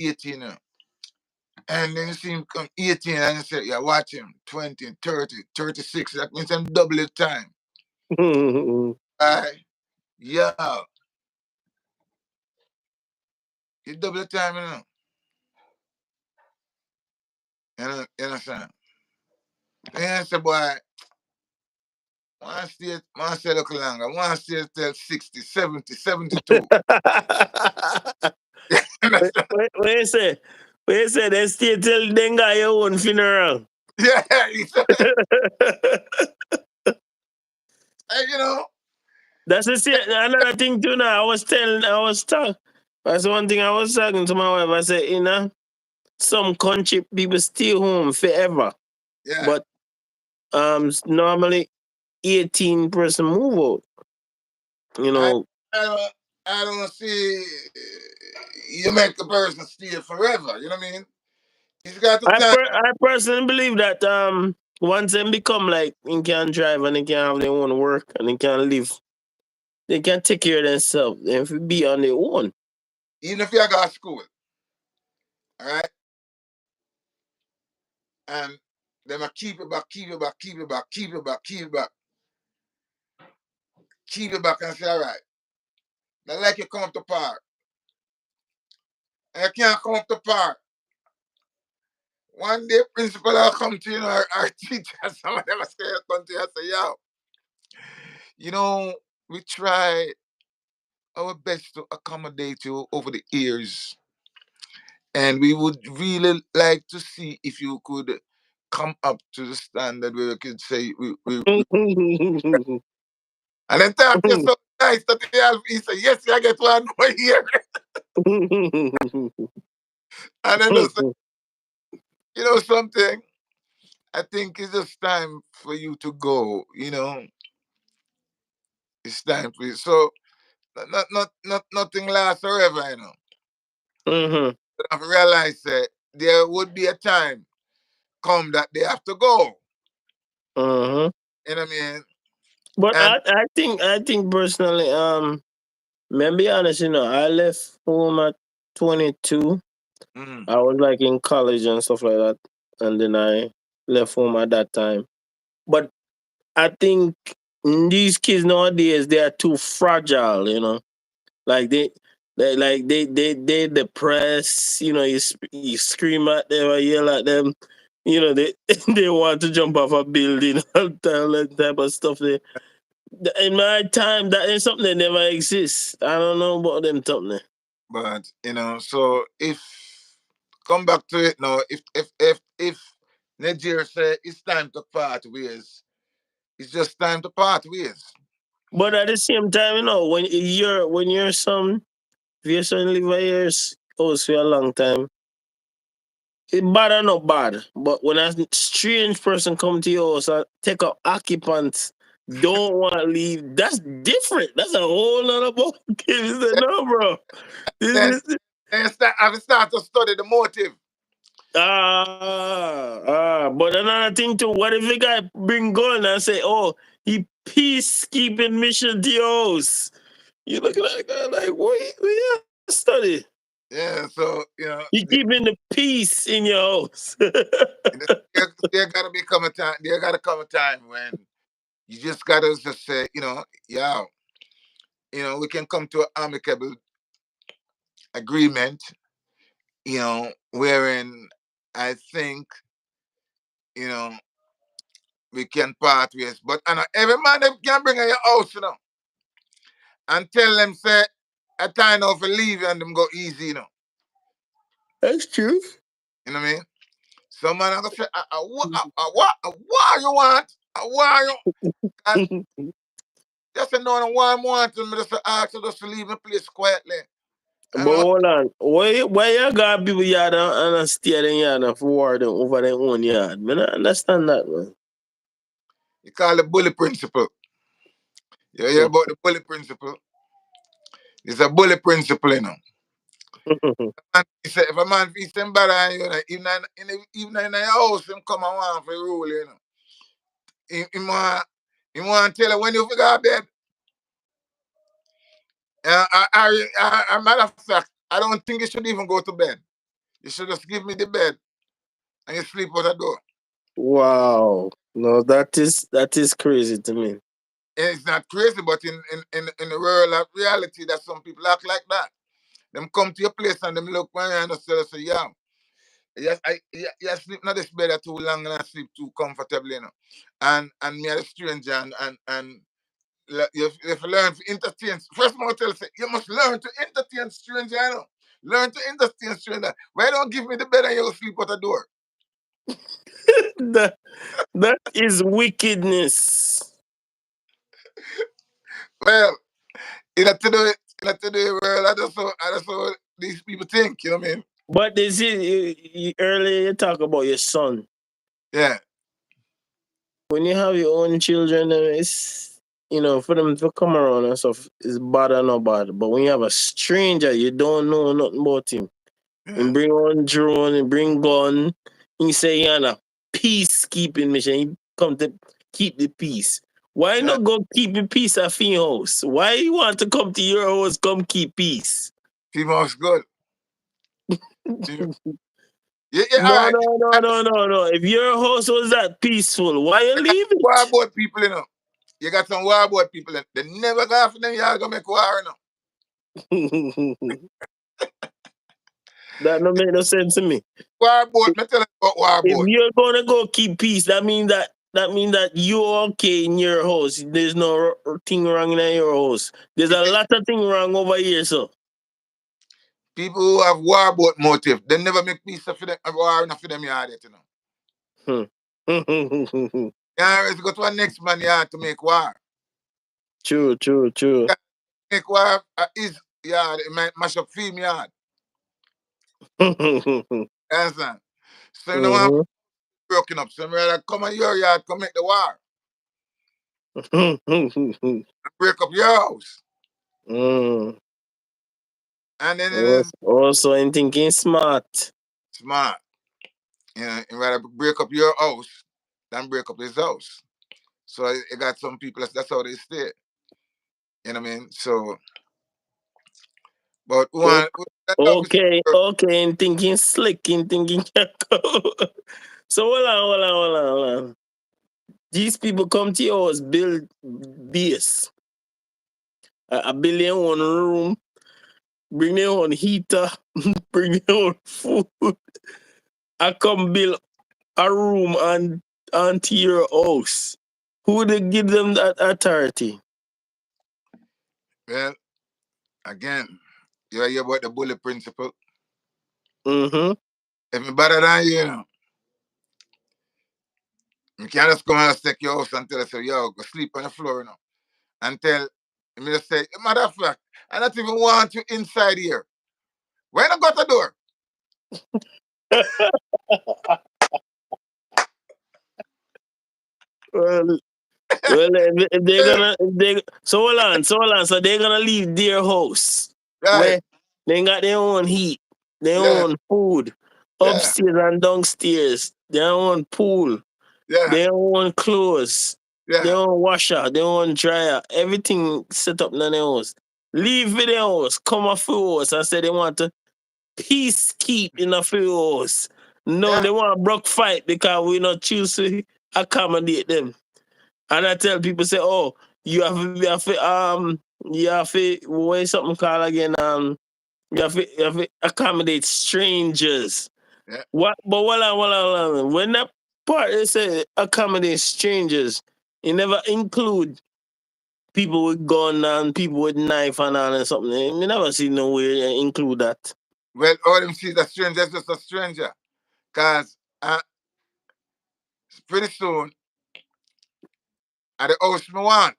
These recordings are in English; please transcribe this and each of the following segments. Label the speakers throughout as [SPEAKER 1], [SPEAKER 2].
[SPEAKER 1] 18, you know. And then you see him come 18 and you say, yeah, watch him, 20, 30, 36. That means him double his time. Alright? Yeah. You double the time, you know. You understand? And I say, boy, one stay look longer. One stay till 60, 70, 72.
[SPEAKER 2] What you say? What you say? They stay till they got your own funeral.
[SPEAKER 1] Yeah, you know.
[SPEAKER 2] That's another thing too. Now that's one thing I was talking to my wife. I said, some country people stay home forever,
[SPEAKER 1] Yeah.
[SPEAKER 2] but normally 18% move out. You know,
[SPEAKER 1] I don't see you make a person stay forever. You know what I mean? He's got the time.
[SPEAKER 2] I personally believe that once they become like they can drive and they can have their own work and they can live, they can take care of themselves and be on their own.
[SPEAKER 1] Even if you got school, all right, and them keep it back, keep it back, keep it back, keep it back, keep it back, keep it back, and say, all right, now like you come up to park, and you can't come up to park. One day, principal will come to you, our teacher, some of them will come to you and say, yo, you know, we try our best to accommodate you over the years. And we would really like to see if you could come up to the standard where we could say, and then talk to you so nice that he say, yes, I get 1 more year. And then say, you know something? I think it's just time for you to go, you know. It's time for you. So nothing lasts forever, you know. But I've realized that there would be a time come that they have to go. You know what I mean?
[SPEAKER 2] But
[SPEAKER 1] And
[SPEAKER 2] I think personally, may be honest, I left home at 22. I was like in college and stuff like that, and then I left home at that time. But I think these kids nowadays they are too fragile, like they depressed. You scream at them or yell at them. They they want to jump off a building all that type of stuff. In my time, that is something that never exists. I don't know about them something.
[SPEAKER 1] but so if come back to it now, if Niger say it's time to part ways, it's just time to part ways.
[SPEAKER 2] But at the same time, when you're son, if your son live a years house for a long time, it bad or not bad. But when a strange person come to your house and take up occupants, don't want to leave, that's different. That's a whole other ball game. No, bro.
[SPEAKER 1] Then I start to study the motive.
[SPEAKER 2] But another thing too, what if the guy bring gun and say, oh, he peacekeeping mission to your house? You look at that guy like, what you study?
[SPEAKER 1] Yeah, so
[SPEAKER 2] He keeping the peace in your house.
[SPEAKER 1] there gotta come a time when you just gotta just say, yeah, we can come to an amicable agreement, wherein I think, we can part ways. But every man them can bring in your house, and tell them say a time now for leave and them go easy,
[SPEAKER 2] That's true.
[SPEAKER 1] You know what I mean? Some man are gonna say, what you want? What you and just say no, I want them just to ask you just to leave the place quietly.
[SPEAKER 2] But hold on. Why you got people yard and stay in yard for war them over their own yard? Man, I understand that, man.
[SPEAKER 1] You call it bully principle. You hear about the bully principle? It's a bully principle, And he said, if a man feels him bad, even in your house, him come and want for rule, He want to tell you when you figure out bed. Matter of fact, I don't think you should even go to bed. You should just give me the bed and you sleep out the door.
[SPEAKER 2] Wow. No, that is crazy to me.
[SPEAKER 1] And it's not crazy, but in the world of reality, that some people act like that. Them come to your place and them look when you and say, yeah, yes, I sleep not this bed too long and I sleep too comfortably, you know. And me as a stranger and you have to learn to entertain. First of all, tell you, you must learn to entertain stranger, you know. Learn to entertain stranger. Why don't give me the bed and you sleep out the door?
[SPEAKER 2] that that is wickedness.
[SPEAKER 1] Well, in a today world, I just how these people think, you know what I mean?
[SPEAKER 2] But this is earlier you talk about your son.
[SPEAKER 1] Yeah.
[SPEAKER 2] When you have your own children, it's for them to come around and stuff is bad or not bad. But when you have a stranger, you don't know nothing about him.
[SPEAKER 1] Yeah.
[SPEAKER 2] And bring on drone and bring gun. He say he on a peacekeeping mission. He come to keep the peace. Why
[SPEAKER 1] Yeah.
[SPEAKER 2] not go keep the peace at your house? Why you want to come to your house, come keep peace?
[SPEAKER 1] Female's good. Yeah, yeah, all
[SPEAKER 2] No,
[SPEAKER 1] right.
[SPEAKER 2] no, no, no, no, no. If your house was that peaceful, why you leave
[SPEAKER 1] War
[SPEAKER 2] it?
[SPEAKER 1] about people, you know. You got some war about people. They never go after them. Y'all gonna make war, you know.
[SPEAKER 2] That don't make no sense to me.
[SPEAKER 1] War about. Me tell you about war
[SPEAKER 2] If
[SPEAKER 1] about.
[SPEAKER 2] you're gonna go keep peace, that mean that you're okay in your house. There's no thing wrong in your house. There's a lot of thing wrong over here, so.
[SPEAKER 1] People who have war about motive, they never make peace for them. War enough for them yard, you know.
[SPEAKER 2] Hmm.
[SPEAKER 1] You always go to a next man yard to make war.
[SPEAKER 2] True, true, true.
[SPEAKER 1] Make war is yard. It might mash up film yard.
[SPEAKER 2] Mhm.
[SPEAKER 1] You understand? So you know what? Broken up. So rather come on your yard, come make the war. Break up your house.
[SPEAKER 2] Mm.
[SPEAKER 1] And then it is
[SPEAKER 2] Also, I'm thinking smart.
[SPEAKER 1] smart. You know, you rather break up your house than break up his house. So I got some people that's how they stay. You know what I mean? So, but
[SPEAKER 2] O-
[SPEAKER 1] one that office,
[SPEAKER 2] Okay, okay, I'm thinking slick, I'm thinking So hold on, hold on, hold on, hold on. These people come to your house, build base. A billion one room, bring their own heater, bring their own food. I come build a room onto your house. Who they give them that authority?
[SPEAKER 1] well, again, you hear about the bully principle.
[SPEAKER 2] Mm-hmm.
[SPEAKER 1] If me better than you, you know, you can't just come and take your house and tell us, yo, go sleep on the floor, you know, and tell me just say, matter of fact, I don't even want you inside here. Why not got the door?
[SPEAKER 2] Well, if they're gonna, if they so they're gonna leave their house
[SPEAKER 1] Right.
[SPEAKER 2] where they got their own heat, their
[SPEAKER 1] Yeah,
[SPEAKER 2] own food,
[SPEAKER 1] yeah,
[SPEAKER 2] upstairs and downstairs, their own pool,
[SPEAKER 1] yeah,
[SPEAKER 2] their own clothes, their
[SPEAKER 1] yeah,
[SPEAKER 2] own washer, their own dryer, everything set up in their house. Leave with their house, come off your house and say they want to peace keep in a few house. No,
[SPEAKER 1] yeah,
[SPEAKER 2] they want to broke fight because we not choose to accommodate them. And I tell people say, oh, you have to what is something called again? You have to accommodate strangers.
[SPEAKER 1] yeah.
[SPEAKER 2] What but hold on. When that part they say accommodate strangers, it never include people with gun and people with knife and all and something. We never see nowhere include that.
[SPEAKER 1] Well, all them see a stranger, just a stranger. Because pretty soon, at the house me want.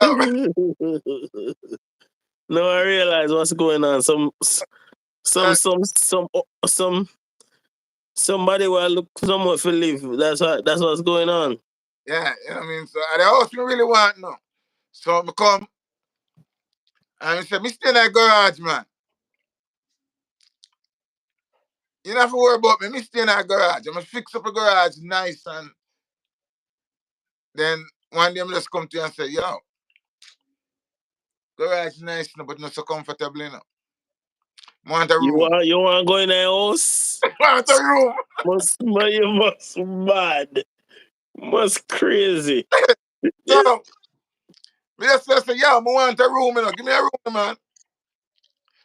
[SPEAKER 1] So, just,
[SPEAKER 2] No, I realize what's going on. Some
[SPEAKER 1] uh,
[SPEAKER 2] some some some somebody will look somewhere for live. That's what's going on.
[SPEAKER 1] yeah, you know what I mean? So, at the house me really want no. So, I come and I say, me stay in that garage, man. You don't have to worry about me. Me stay in that garage. I'm going to fix up a garage nice and then one day I'm just come to you and say, yo, garage nice, no, but not so comfortable, you know. Want a room.
[SPEAKER 2] You want to go in the house?
[SPEAKER 1] Want a room.
[SPEAKER 2] You must mad. Must crazy.
[SPEAKER 1] So, me just say, yo, I want a room, you know. Give me a room, man.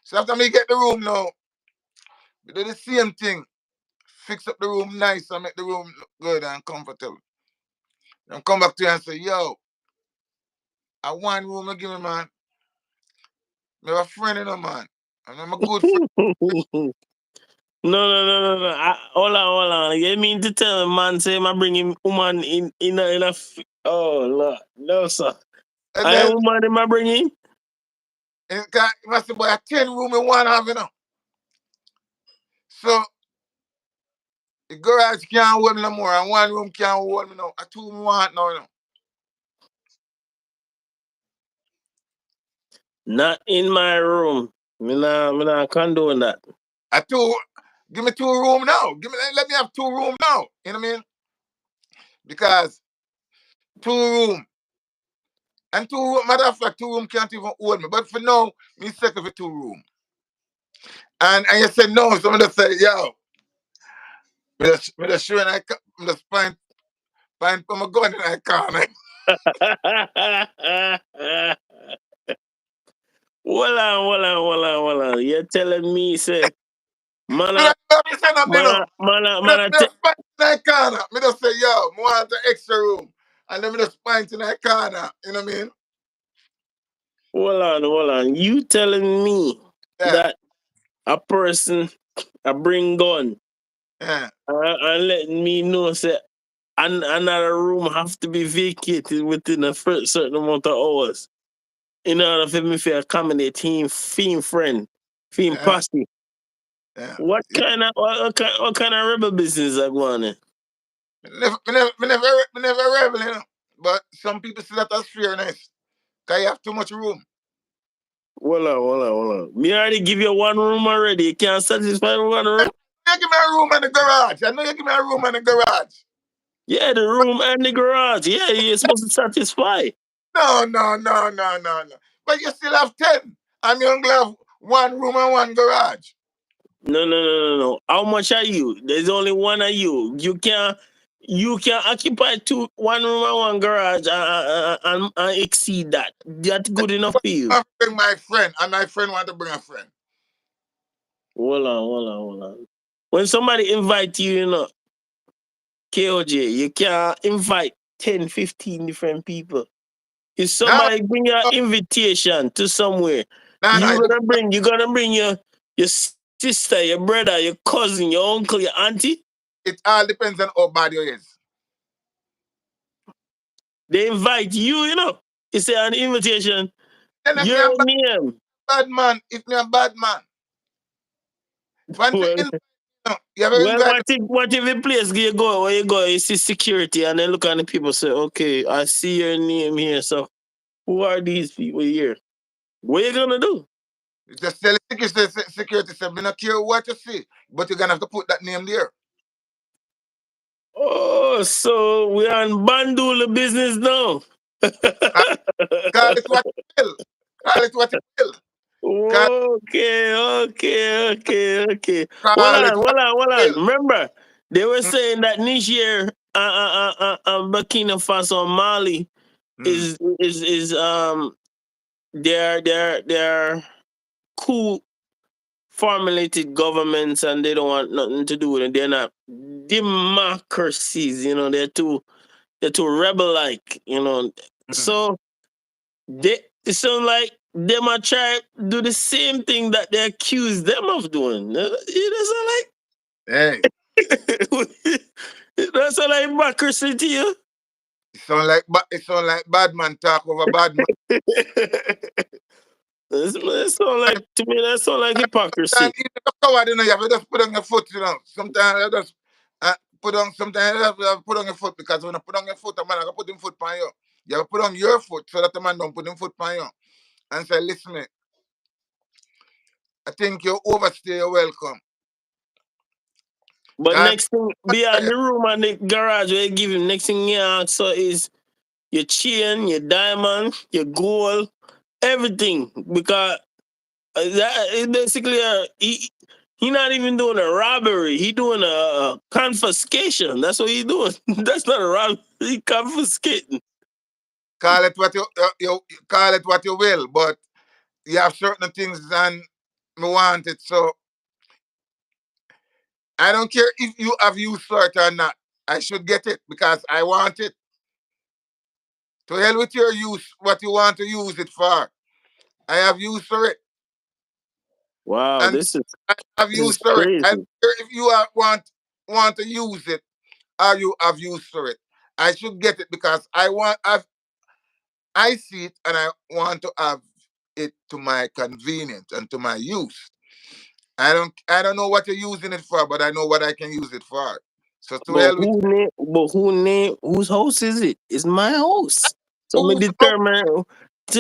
[SPEAKER 1] So after me get the room now, we do the same thing. Fix up the room nice and make the room look good and comfortable. Then come back to you and say, yo, I want room to give me, man. Me have a friend, you know, man. And I'm a good friend.
[SPEAKER 2] No. Hold on. You mean to tell a man say I bring him woman oh Lord, no sir.
[SPEAKER 1] And
[SPEAKER 2] I
[SPEAKER 1] then,
[SPEAKER 2] woman him I bring in?
[SPEAKER 1] and you must say, boy, a 10 room in one have, you know. So, the garage can't hold me no more, and one room can't hold me now. A 2 room want now, you know.
[SPEAKER 2] Not in my room. Me not condone that.
[SPEAKER 1] A 2, give me 2 room now. Let me have 2 room now. You know what I mean? Because 2 room, and 2 room, matter of fact, 2 room can't even hold me. But for now, me settle for 2 room. And you said no, somebody say, yo, me just show and me just find put my gun in that corner.
[SPEAKER 2] Hold on. You're telling me, say,
[SPEAKER 1] Me
[SPEAKER 2] man,
[SPEAKER 1] just say nothing, you know. Me
[SPEAKER 2] te-
[SPEAKER 1] just find in that corner. Me just say, yo, I want the extra room. And then me just find in that corner. You know what I mean?
[SPEAKER 2] hold on. You telling me
[SPEAKER 1] Yeah,
[SPEAKER 2] that a person I bring gun
[SPEAKER 1] yeah.
[SPEAKER 2] and letting me know say another room have to be vacated within a certain amount of hours in order for me to accommodate him, friend, him
[SPEAKER 1] Yeah,
[SPEAKER 2] posse.
[SPEAKER 1] yeah.
[SPEAKER 2] What kind of rebel business are going on?
[SPEAKER 1] Me never rebel, you know. But some people see that as fairness. Because you have too much room.
[SPEAKER 2] Hold on. Me already give you one room already. You can't satisfy one room?
[SPEAKER 1] You give me a room in the garage. I know you give me a room in the garage.
[SPEAKER 2] Yeah, the room and the garage. Yeah, you're supposed to satisfy.
[SPEAKER 1] No. But you still have 10. And you only have 1 room and 1 garage.
[SPEAKER 2] No. How much are you? There's only one of you. You can occupy one room and one garage and exceed that. That's good enough for you.
[SPEAKER 1] I bring my friend, and my friend want to bring a friend.
[SPEAKER 2] Hold on. When somebody invite you, KOJ, you can't invite 10, 15 different people. If
[SPEAKER 1] No,
[SPEAKER 2] somebody bring your invitation to somewhere,
[SPEAKER 1] no.
[SPEAKER 2] you gonna bring your sister, your brother, your cousin, your uncle, your auntie.
[SPEAKER 1] It all depends on how bad you is.
[SPEAKER 2] They invite you, It's an invitation.
[SPEAKER 1] Then if me
[SPEAKER 2] Your
[SPEAKER 1] a
[SPEAKER 2] name.
[SPEAKER 1] bad man, if me a bad man, once
[SPEAKER 2] Well,
[SPEAKER 1] you ever invite me,
[SPEAKER 2] what if the place where you go, you see security and then look at the people say, okay, I see your name here. So who are these people here? What you gonna do?
[SPEAKER 1] just tell the security say, me not care what you see, but you're gonna have to put that name there.
[SPEAKER 2] Oh, so we on Bandula business now.
[SPEAKER 1] Call it what you will. Call it what you will. Call,
[SPEAKER 2] Okay.
[SPEAKER 1] call it what
[SPEAKER 2] Hold
[SPEAKER 1] you
[SPEAKER 2] on.
[SPEAKER 1] will.
[SPEAKER 2] Remember, they were
[SPEAKER 1] Mm,
[SPEAKER 2] saying that Niger, Burkina Faso, and Mali
[SPEAKER 1] mm,
[SPEAKER 2] is they're cool formulated governments and they don't want nothing to do with it. They're not democracies. They're too rebel like.
[SPEAKER 1] mm.
[SPEAKER 2] So it sounds like they might try do the same thing that they accuse them of doing. It
[SPEAKER 1] Hey,
[SPEAKER 2] doesn't like it sound like democracy to you.
[SPEAKER 1] it sound like bad man talk over bad man.
[SPEAKER 2] It sound like to me that sound like
[SPEAKER 1] Sometimes
[SPEAKER 2] hypocrisy.
[SPEAKER 1] even the coward, you have to just put on your foot, Sometimes you just sometimes you have to put on your foot because when you put on your foot, a man I put him foot on you. You have to put on your foot so that the man don't put him foot on you. And say, listen, me, I think you overstay your welcome.
[SPEAKER 2] But
[SPEAKER 1] God,
[SPEAKER 2] next thing beyond the room and the garage where you give him, next thing you ask so is your chain, your diamond, your gold, everything. Because That is basically he not even doing a robbery. He doing a confiscation. That's what he doing. That's not a robbery. He confiscating.
[SPEAKER 1] Call it what you call it what you will, but you have certain things and me want it. So I don't care if you have used for it or not. I should get it because I want it. To hell with your use, what you want to use it for. I have used for it,
[SPEAKER 2] Wow,
[SPEAKER 1] and I have
[SPEAKER 2] this is
[SPEAKER 1] used for it. I don't
[SPEAKER 2] crazy.
[SPEAKER 1] care if you want to use it or you have used for it. I should get it because I see it and I want to have it to my convenience and to my use. I don't know what you're using it for, but I know what I can use it for. So to hell with
[SPEAKER 2] Whose house is it? It's my house. So me
[SPEAKER 1] who's out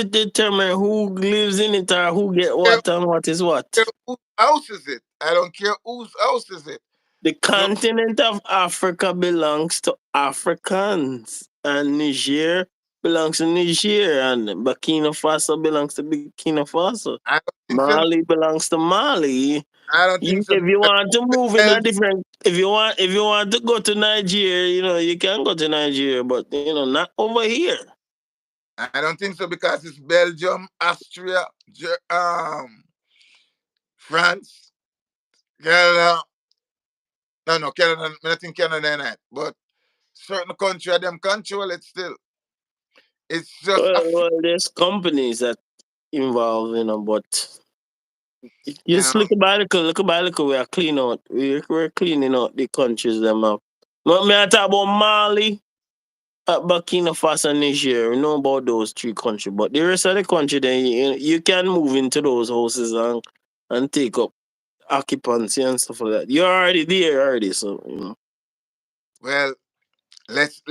[SPEAKER 2] determine who lives in it or who get
[SPEAKER 1] there,
[SPEAKER 2] what and what is what.
[SPEAKER 1] whose house is it? I don't care whose house is it.
[SPEAKER 2] The
[SPEAKER 1] So
[SPEAKER 2] continent of Africa belongs to Africans, and Niger belongs to Niger, and Burkina Faso belongs to Burkina Faso.
[SPEAKER 1] I don't think so.
[SPEAKER 2] Mali belongs to Mali.
[SPEAKER 1] I don't think so
[SPEAKER 2] If you
[SPEAKER 1] because
[SPEAKER 2] want to move in a
[SPEAKER 1] Belgium.
[SPEAKER 2] different, if you want to go to Nigeria, you can go to Nigeria, but not over here.
[SPEAKER 1] I don't think so because it's Belgium, Austria, France, Canada. No, Canada. I think Canada in it, but certain country of them control it still. It's just a few,
[SPEAKER 2] There's companies that involved, but
[SPEAKER 1] you
[SPEAKER 2] just
[SPEAKER 1] know.
[SPEAKER 2] look about little, we are clean out. We're cleaning out the countries them up. But me I talk about Mali, Burkina Faso, and Niger. We know about those three countries, but the rest of the country, then you can move into those houses and take up occupancy and stuff like that. You're already there already, so.
[SPEAKER 1] Well, let's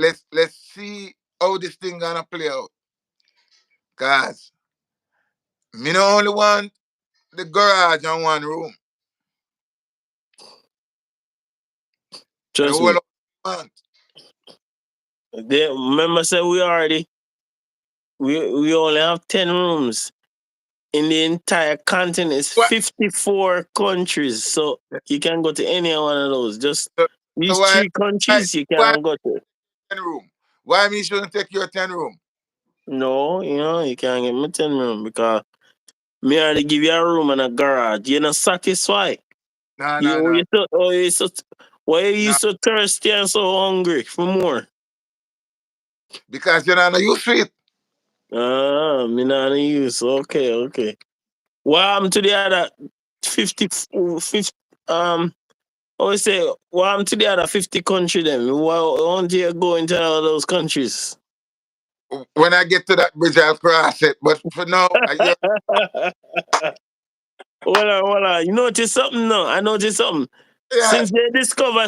[SPEAKER 1] see how this thing gonna play out. Cause me no only want the garage and one room. The
[SPEAKER 2] Trust
[SPEAKER 1] whole
[SPEAKER 2] me.
[SPEAKER 1] house I want.
[SPEAKER 2] Remember, say we only have 10 rooms in the entire continent. It's
[SPEAKER 1] What?
[SPEAKER 2] 54 countries, so you can go to any one of those. Just
[SPEAKER 1] So,
[SPEAKER 2] these
[SPEAKER 1] so why
[SPEAKER 2] three
[SPEAKER 1] why
[SPEAKER 2] countries you
[SPEAKER 1] why
[SPEAKER 2] can go to.
[SPEAKER 1] 10 room? Why me shouldn't take your 10 room?
[SPEAKER 2] No, you can't get me 10 room because me already give you a room and a garage. You're not satisfied.
[SPEAKER 1] No, no, no,
[SPEAKER 2] Why you
[SPEAKER 1] no.
[SPEAKER 2] so thirsty and so hungry for more?
[SPEAKER 1] Because you're not used to it.
[SPEAKER 2] Me not use. Okay, okay. What happened to the other 50, 50 I would say, what happened to the other 50 country then? Why won't you go into all those countries?
[SPEAKER 1] When I get to that bridge, I'll cross it. But for now,
[SPEAKER 2] Hold on. You notice something now? I noticed something.
[SPEAKER 1] yeah,
[SPEAKER 2] Since they discover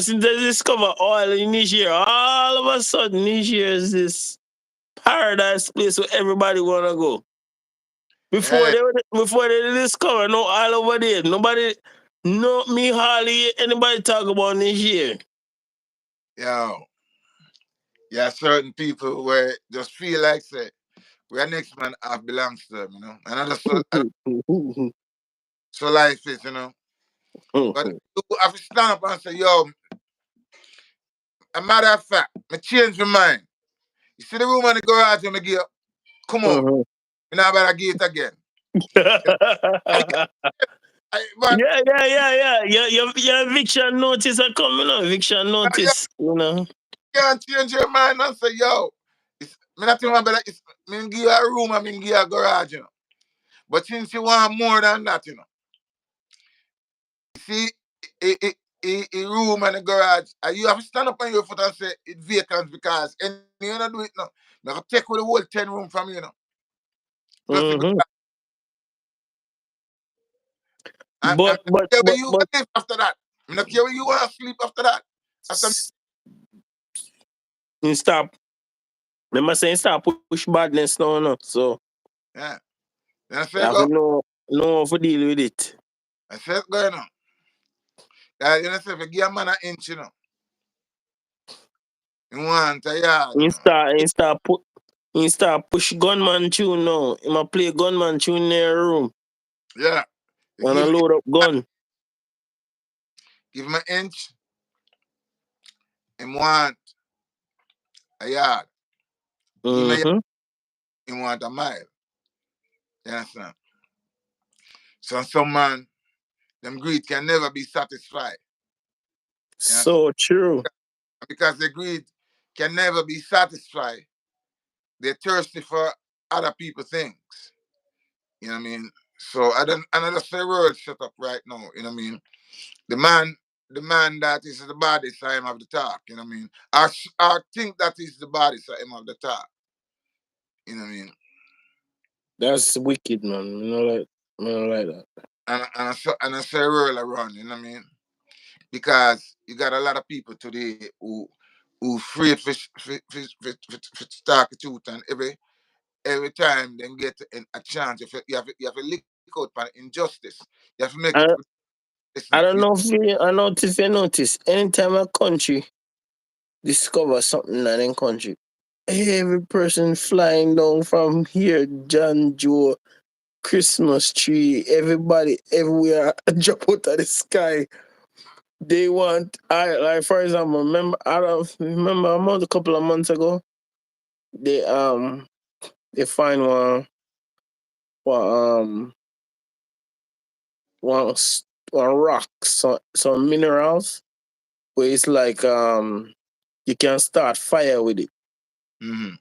[SPEAKER 2] oil in Niger, all of a sudden Niger is this paradise place where everybody wanna go.
[SPEAKER 1] yeah,
[SPEAKER 2] Before they discover no all over there. Nobody, no me hardly anybody talk about Niger.
[SPEAKER 1] yo, yeah, certain people where just feel like say where next man half belongs to them, and so life is. But you have to stand up and say, yo, a matter of fact, I change my mind. You see the room in the garage when I give up? Come on.
[SPEAKER 2] Mhm.
[SPEAKER 1] You know better give it again. You know, I, but
[SPEAKER 2] Your eviction notice are coming up. Eviction
[SPEAKER 1] you
[SPEAKER 2] notice.
[SPEAKER 1] can't change your mind and say, yo, me not think better me give you a room and me give you a garage. But since you want more than that, see, a room and a garage, you have to stand up on your foot and say it's vacant because any you not do it now. You have to take away the whole 10 room from you. Just the
[SPEAKER 2] Mm-hmm.
[SPEAKER 1] garage. And
[SPEAKER 2] But but
[SPEAKER 1] care where
[SPEAKER 2] but
[SPEAKER 1] you
[SPEAKER 2] but
[SPEAKER 1] live after that. I don't care where you want to sleep after that. After
[SPEAKER 2] you stop. Remember saying stop push badness now, no. So
[SPEAKER 1] yeah. Then I
[SPEAKER 2] you
[SPEAKER 1] say
[SPEAKER 2] have to
[SPEAKER 1] go.
[SPEAKER 2] know how to deal with it.
[SPEAKER 1] I say going on. Say if you give a man an inch, you want a yard.
[SPEAKER 2] You start push gunman tune now. You might play gunman tune in their room.
[SPEAKER 1] Yeah. You
[SPEAKER 2] When I load up gun.
[SPEAKER 1] give him an inch, him want a yard. Give him a yard,
[SPEAKER 2] Mm-hmm.
[SPEAKER 1] him want a mile. You understand? So some man, them greed can never be satisfied. You understand?
[SPEAKER 2] So true.
[SPEAKER 1] Because the greed can never be satisfied. They're thirsty for other people things. You know what I mean? So I don't another say world set up right now, you know what I mean? The man the man that is the body side him of the talk, you know what I mean? I think that is the body side him of the talk. You know what I mean?
[SPEAKER 2] That's wicked, man. I don't like that.
[SPEAKER 1] And I say world around, you know what I mean? Because you got a lot of people today who afraid for talk the truth, and every time they get a chance, you have to lick out for injustice. You have to make people
[SPEAKER 2] I
[SPEAKER 1] listen.
[SPEAKER 2] I don't know if you I notice you notice anytime a country discover something in a country, every person flying down from here, John Joe, Christmas tree, everybody everywhere jump out of the sky. They want I like for example, remember a couple of months ago, they they find one one one rock, some minerals where it's like you can start fire with it.
[SPEAKER 1] Mm-hmm.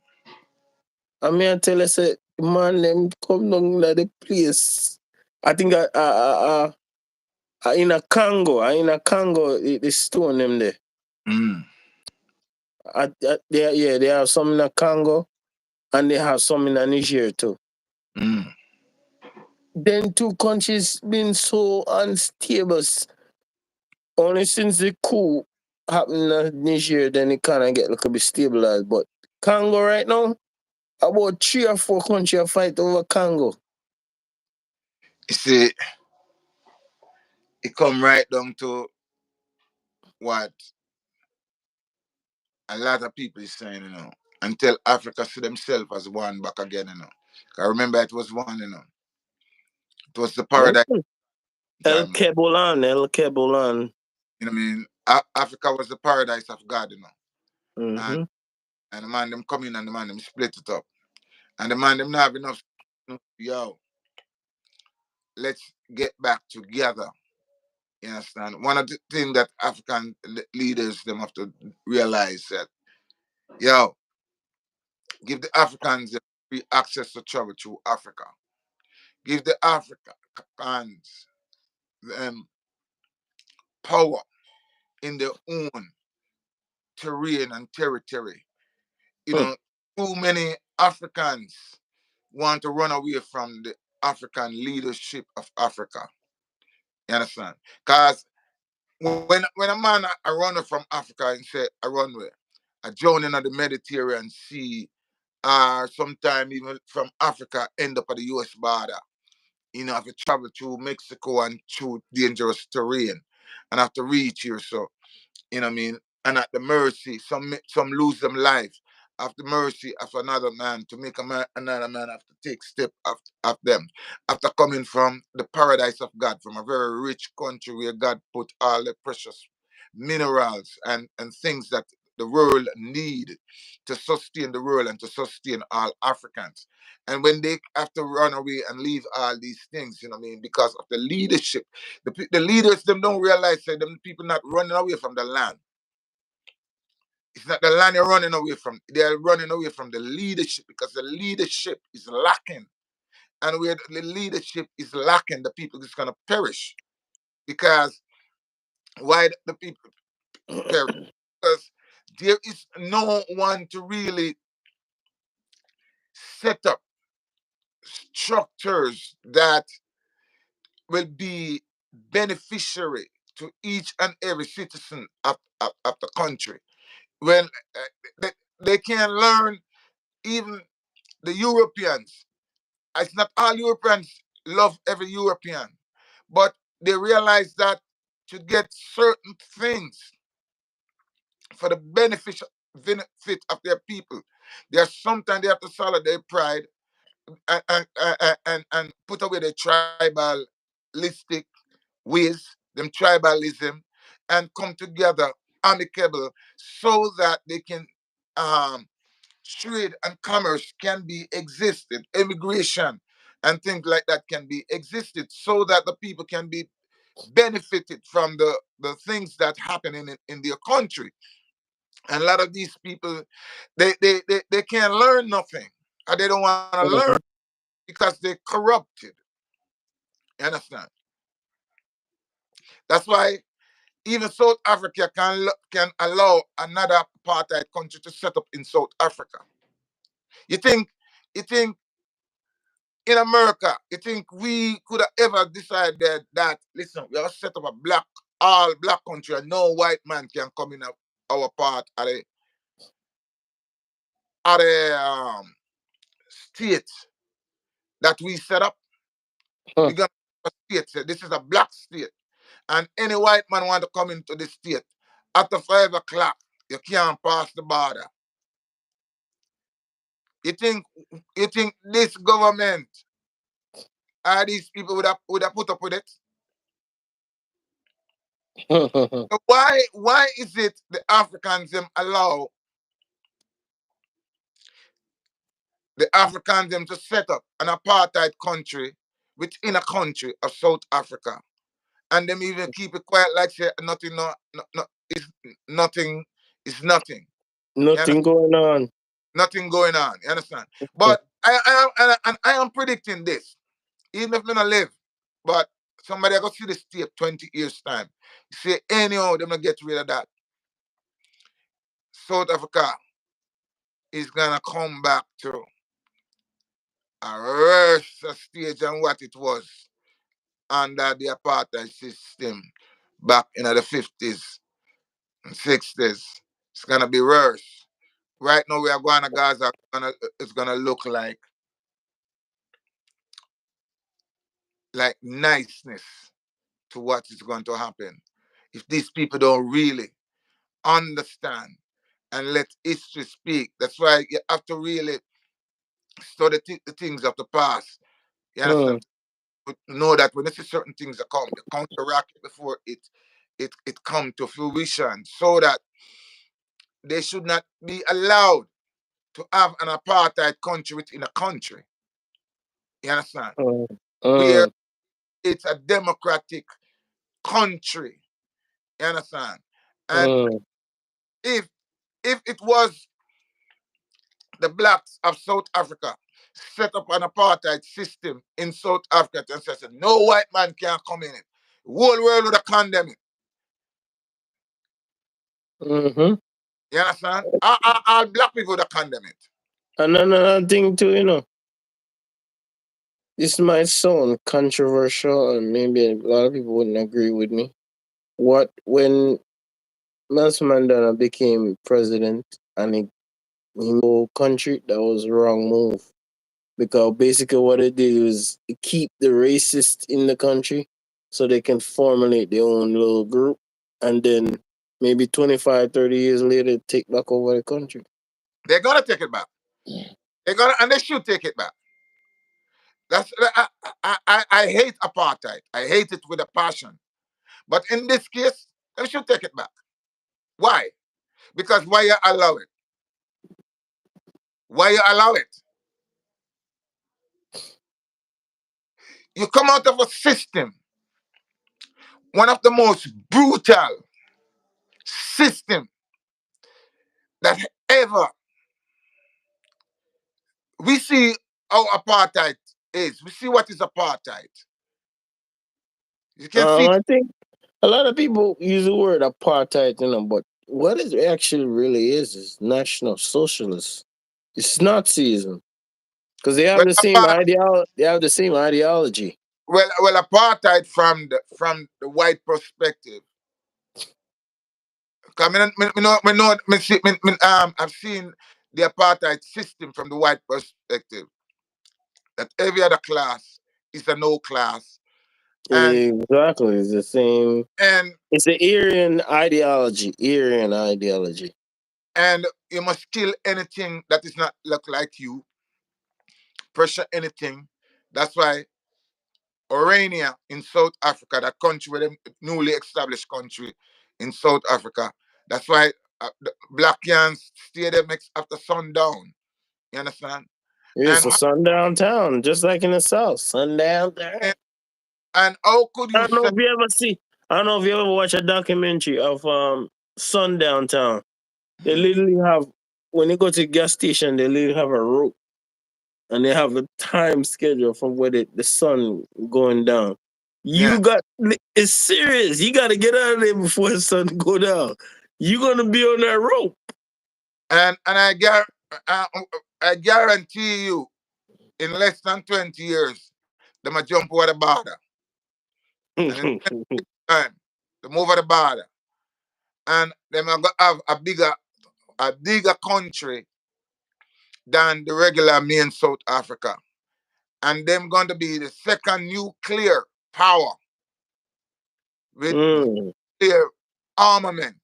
[SPEAKER 2] I mean, I tell you, say, man, them come down to the place. I think in a Congo, the stone them there.
[SPEAKER 1] Mm-hmm.
[SPEAKER 2] They have some in a Congo and they have some in a Niger too.
[SPEAKER 1] Mm-hmm.
[SPEAKER 2] Then two countries been so unstable. Only since the coup happened in Niger, then it kind of get a little bit stabilized. But Congo right now, about 3 or 4 countries fight over Congo.
[SPEAKER 1] You see, it come right down to what a lot of people is saying, until Africa see themselves as one back again, 'Cause I remember it was one, it was the paradise
[SPEAKER 2] El
[SPEAKER 1] time.
[SPEAKER 2] Kebolan, El Kebolan.
[SPEAKER 1] You know what I mean? Africa was the paradise of God, and
[SPEAKER 2] Mm-hmm.
[SPEAKER 1] and the man them come in and the man them split it up, and the man them not have enough. Yo, let's get back together. You understand? One of the things that African leaders them have to realize that, yo, give the Africans the free access to travel through Africa. Give the Africans power in their own terrain and territory. You
[SPEAKER 2] Hmm.
[SPEAKER 1] know, too many Africans want to run away from the African leadership of Africa. You understand? Because when a man a runner from Africa and say I run where, I join in the Mediterranean Sea, or sometime even from Africa end up at the US border. Have to travel through Mexico and through dangerous terrain and have to reach here. So you know what I mean? And at the mercy, some lose them life at the mercy of another man to make another man have to take step of them. After coming from the paradise of God, from a very rich country where God put all the precious minerals and things that the world need to sustain the world and to sustain all Africans. And when they have to run away and leave all these things, you know what I mean, because of the leadership, the leaders them don't realize that them people not running away from the land. It's not the land you're running away from. They're running away from the leadership because the leadership is lacking. And where the leadership is lacking, the people is gonna perish. Because why the people perish? Because there is no one to really set up structures that will be beneficiary to each and every citizen of the country. When they, they can learn, even the Europeans, it's not all Europeans love every European, but they realize that to get certain things for the benefit of their people, there's sometimes they have to swallow their pride and put away their tribal tribalistic ways, them tribalism, and come together amicable so that they can um, trade and commerce can be existed, immigration and things like that can be existed so that the people can be benefited from the things that happen in their country. And a lot of these people, they can't learn nothing. Or they don't want to learn
[SPEAKER 2] Mhm.
[SPEAKER 1] because they're corrupted. You understand? That's why even South Africa can allow another apartheid country to set up in South Africa. You think you think in America, you think we could have ever decided that listen, we have set up a all black country and no white man can come in our part of the state that we set up?
[SPEAKER 2] Huh.
[SPEAKER 1] We're gonna have a state say this is a black state. And any white man want to come into the state after 5 o'clock, you can't pass the border. You think you think this government these people would have put up with it? So why is it the Africans them allow the Africans them to set up an apartheid country within a country of South Africa, and them even keep it quiet like say nothing is nothing is nothing. You understand?
[SPEAKER 2] Nothing going on.
[SPEAKER 1] Nothing going on. You understand? But I am predicting this, even if I don't live, but somebody I go see this tape 20 years time. Say anyhow, them not get rid of that. South Africa is gonna come back to a worse stage than what it was under the apartheid system back in the 50s and 60s. It's gonna be worse. Right now we are going to Gaza. It's gonna look like niceness to what is going to happen if these people don't really understand and let history speak. That's why you have to really study the things of the past. You
[SPEAKER 2] Huh.
[SPEAKER 1] understand? To know that when you see certain things that come, they counteract it before it come to fruition, so that they should not be allowed to have an apartheid country within a country. You understand?
[SPEAKER 2] Uh,
[SPEAKER 1] Where
[SPEAKER 2] uh,
[SPEAKER 1] it's a democratic country. You understand? And
[SPEAKER 2] uh,
[SPEAKER 1] if if it was the blacks of South Africa set up an apartheid system in South Africa and said no white man can come in it, the whole world would have condemned it.
[SPEAKER 2] mm-hmm.
[SPEAKER 1] You understand? All black people would have condemned it.
[SPEAKER 2] And another thing too, this might sound controversial, and maybe a lot of people wouldn't agree with me. What when Nelson Mandela became president and he moved country, that was the wrong move. Because basically what it did was keep the racist in the country so they can formulate their own little group, and then maybe 25, 30 years later take back over the country.
[SPEAKER 1] They're gonna take it back. They're gonna and they should take it back. That's I hate apartheid. I hate it with a passion. But in this case, they should take it back. Why? Because why you allow it? Why you allow it? You come out of a system, one of the most brutal system that ever we see how apartheid is. We see what is apartheid. You can see it.
[SPEAKER 2] I think a lot of people use the word apartheid, but what it actually really is national socialist. It's Nazism because they have
[SPEAKER 1] Well,
[SPEAKER 2] the same ideology. They have the same ideology.
[SPEAKER 1] apartheid from the white perspective. 'Cause I've seen the apartheid system from the white perspective. That every other class is a no class, and
[SPEAKER 2] Exactly, it's the same.
[SPEAKER 1] and
[SPEAKER 2] It's the Aryan ideology. Aryan ideology.
[SPEAKER 1] and you must kill anything that is not look like you. Pressure anything. That's why Orania in South Africa, that country where them newly established country in South Africa. That's why the black can stay there makes after sundown. You understand?
[SPEAKER 2] It's
[SPEAKER 1] And
[SPEAKER 2] a sundown town, just like in the South. Sundown town.
[SPEAKER 1] and how could
[SPEAKER 2] I
[SPEAKER 1] you
[SPEAKER 2] don't know
[SPEAKER 1] say
[SPEAKER 2] if you ever see. I don't know if you ever watch a documentary of Sundown Town. They
[SPEAKER 1] hmm,
[SPEAKER 2] literally have when they go to the gas station, they literally have a rope and they have a time schedule from where the sun going down.
[SPEAKER 1] yeah.
[SPEAKER 2] You got it's serious. You got to get out of there before the sun go down. You gonna be on that rope.
[SPEAKER 1] And uh, I guarantee you, in less than 20 years, they might jump over the border. And in time, they move over the border. And they might have a bigger country than the regular main South Africa. And them going to be the second nuclear power with
[SPEAKER 2] Mm.
[SPEAKER 1] nuclear armament.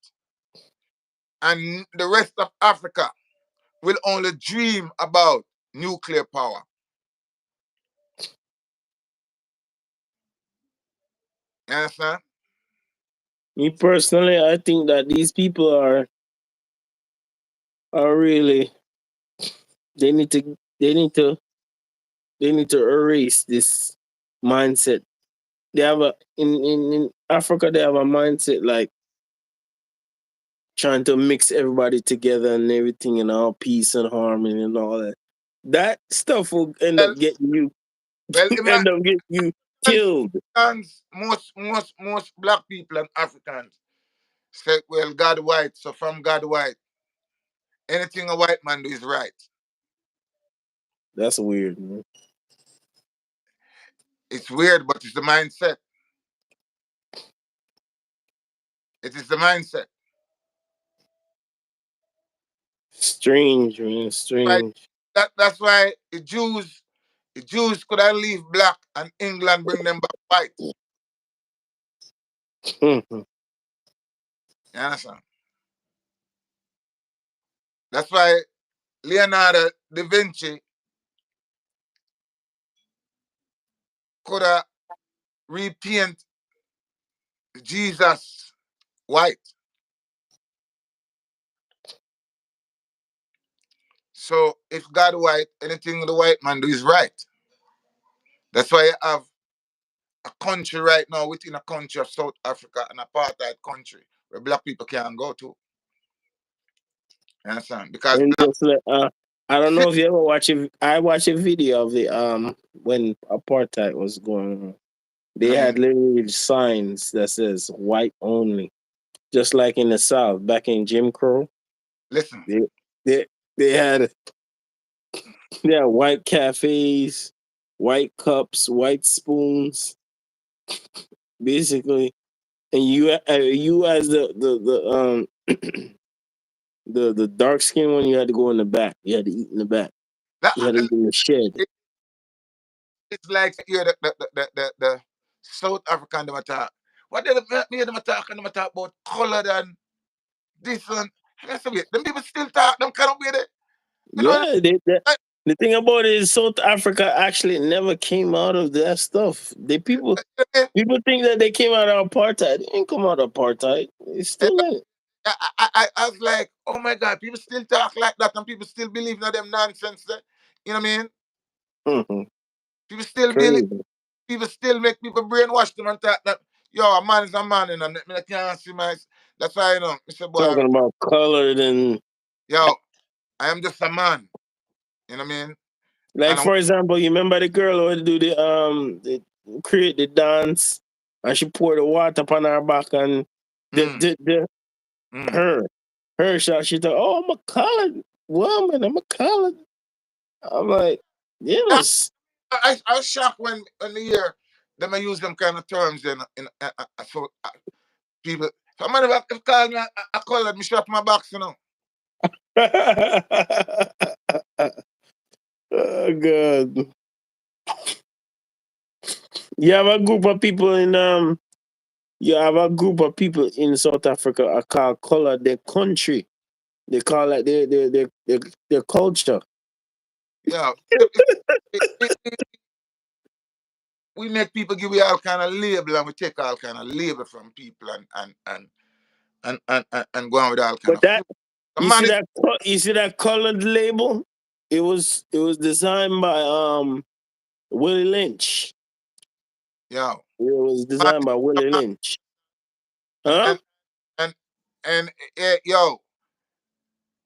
[SPEAKER 1] And the rest of Africa will only dream about nuclear power. You understand?
[SPEAKER 2] Me personally, I think that these people are really they need to they need to they need to erase this mindset. They have in Africa they have a mindset like trying to mix everybody together and everything and all peace and harmony and all that. That stuff will end
[SPEAKER 1] Well,
[SPEAKER 2] up getting you
[SPEAKER 1] well,
[SPEAKER 2] end up getting you killed.
[SPEAKER 1] most black people and Africans say, well, God white, so from God white, anything a white man do is right.
[SPEAKER 2] That's weird, man.
[SPEAKER 1] It's weird, but it's the mindset. It is the mindset.
[SPEAKER 2] Strange, man.
[SPEAKER 1] Right?
[SPEAKER 2] Strange.
[SPEAKER 1] That's why the Jews could have leave black and England bring them back white. You understand? That's why Leonardo da Vinci could have repaint Jesus white. So if God white, anything the white man do is right. That's why you have a country right now within a country of South Africa, an apartheid country where black people can't go to. You understand? Because
[SPEAKER 2] And
[SPEAKER 1] black
[SPEAKER 2] just like, I don't
[SPEAKER 1] see,
[SPEAKER 2] know if you ever watch it. I watched a video of the when apartheid was going on. They
[SPEAKER 1] mm,
[SPEAKER 2] had literally signs that says white only, just like in the South back in Jim Crow.
[SPEAKER 1] listen,
[SPEAKER 2] They they, they had white cafes, white cups, white spoons, basically. And you as the the dark skinned one, you had to go in the back. You had to eat in the back.
[SPEAKER 1] that,
[SPEAKER 2] You had to eat in the shed.
[SPEAKER 1] it's like here the South African them attack. What they me them attack and them attack about color and this one. And I say, wait, them people still talk, them kind of way they, you know,
[SPEAKER 2] Yeah, the thing about it is South Africa actually never came out of that stuff.
[SPEAKER 1] like,
[SPEAKER 2] People think that they came out of apartheid. They didn't come out of apartheid. It's still in it.
[SPEAKER 1] I was like, oh my God, people still talk like that and people still believe in them nonsense. You know what I mean?
[SPEAKER 2] Hmm.
[SPEAKER 1] People still believe,
[SPEAKER 2] Crazy.
[SPEAKER 1] people still make people brainwash them and talk that, yo, a man is a man and I can't see my, that's why, Mr. Boy,
[SPEAKER 2] Talking about colored and
[SPEAKER 1] yo, I am just a man. You know what I mean?
[SPEAKER 2] like
[SPEAKER 1] And
[SPEAKER 2] for example, you remember the girl who would do create the dance and she poured the water upon her back and
[SPEAKER 1] mm,
[SPEAKER 2] the
[SPEAKER 1] mm.
[SPEAKER 2] her shot she thought, oh, I'm a colored woman, I'm a colored. I'm like,
[SPEAKER 1] Yeah,
[SPEAKER 2] yes.
[SPEAKER 1] I was shocked when the year them I use them kind of terms so people. So man, if call me I call it me shot my box,
[SPEAKER 2] Oh god. You have a group of people in you have a group of people in South Africa are called color their country. They call it their culture.
[SPEAKER 1] Yeah, we make people give we all kind of label, and we take all kind of label from people, and go on with all kind
[SPEAKER 2] But
[SPEAKER 1] of
[SPEAKER 2] that
[SPEAKER 1] food. The man is
[SPEAKER 2] you see that colored label? It was designed by Willie Lynch.
[SPEAKER 1] yo,
[SPEAKER 2] It was
[SPEAKER 1] man
[SPEAKER 2] designed
[SPEAKER 1] is
[SPEAKER 2] by
[SPEAKER 1] a
[SPEAKER 2] Willie
[SPEAKER 1] man,
[SPEAKER 2] Lynch.
[SPEAKER 1] and
[SPEAKER 2] Huh?
[SPEAKER 1] and and and yo,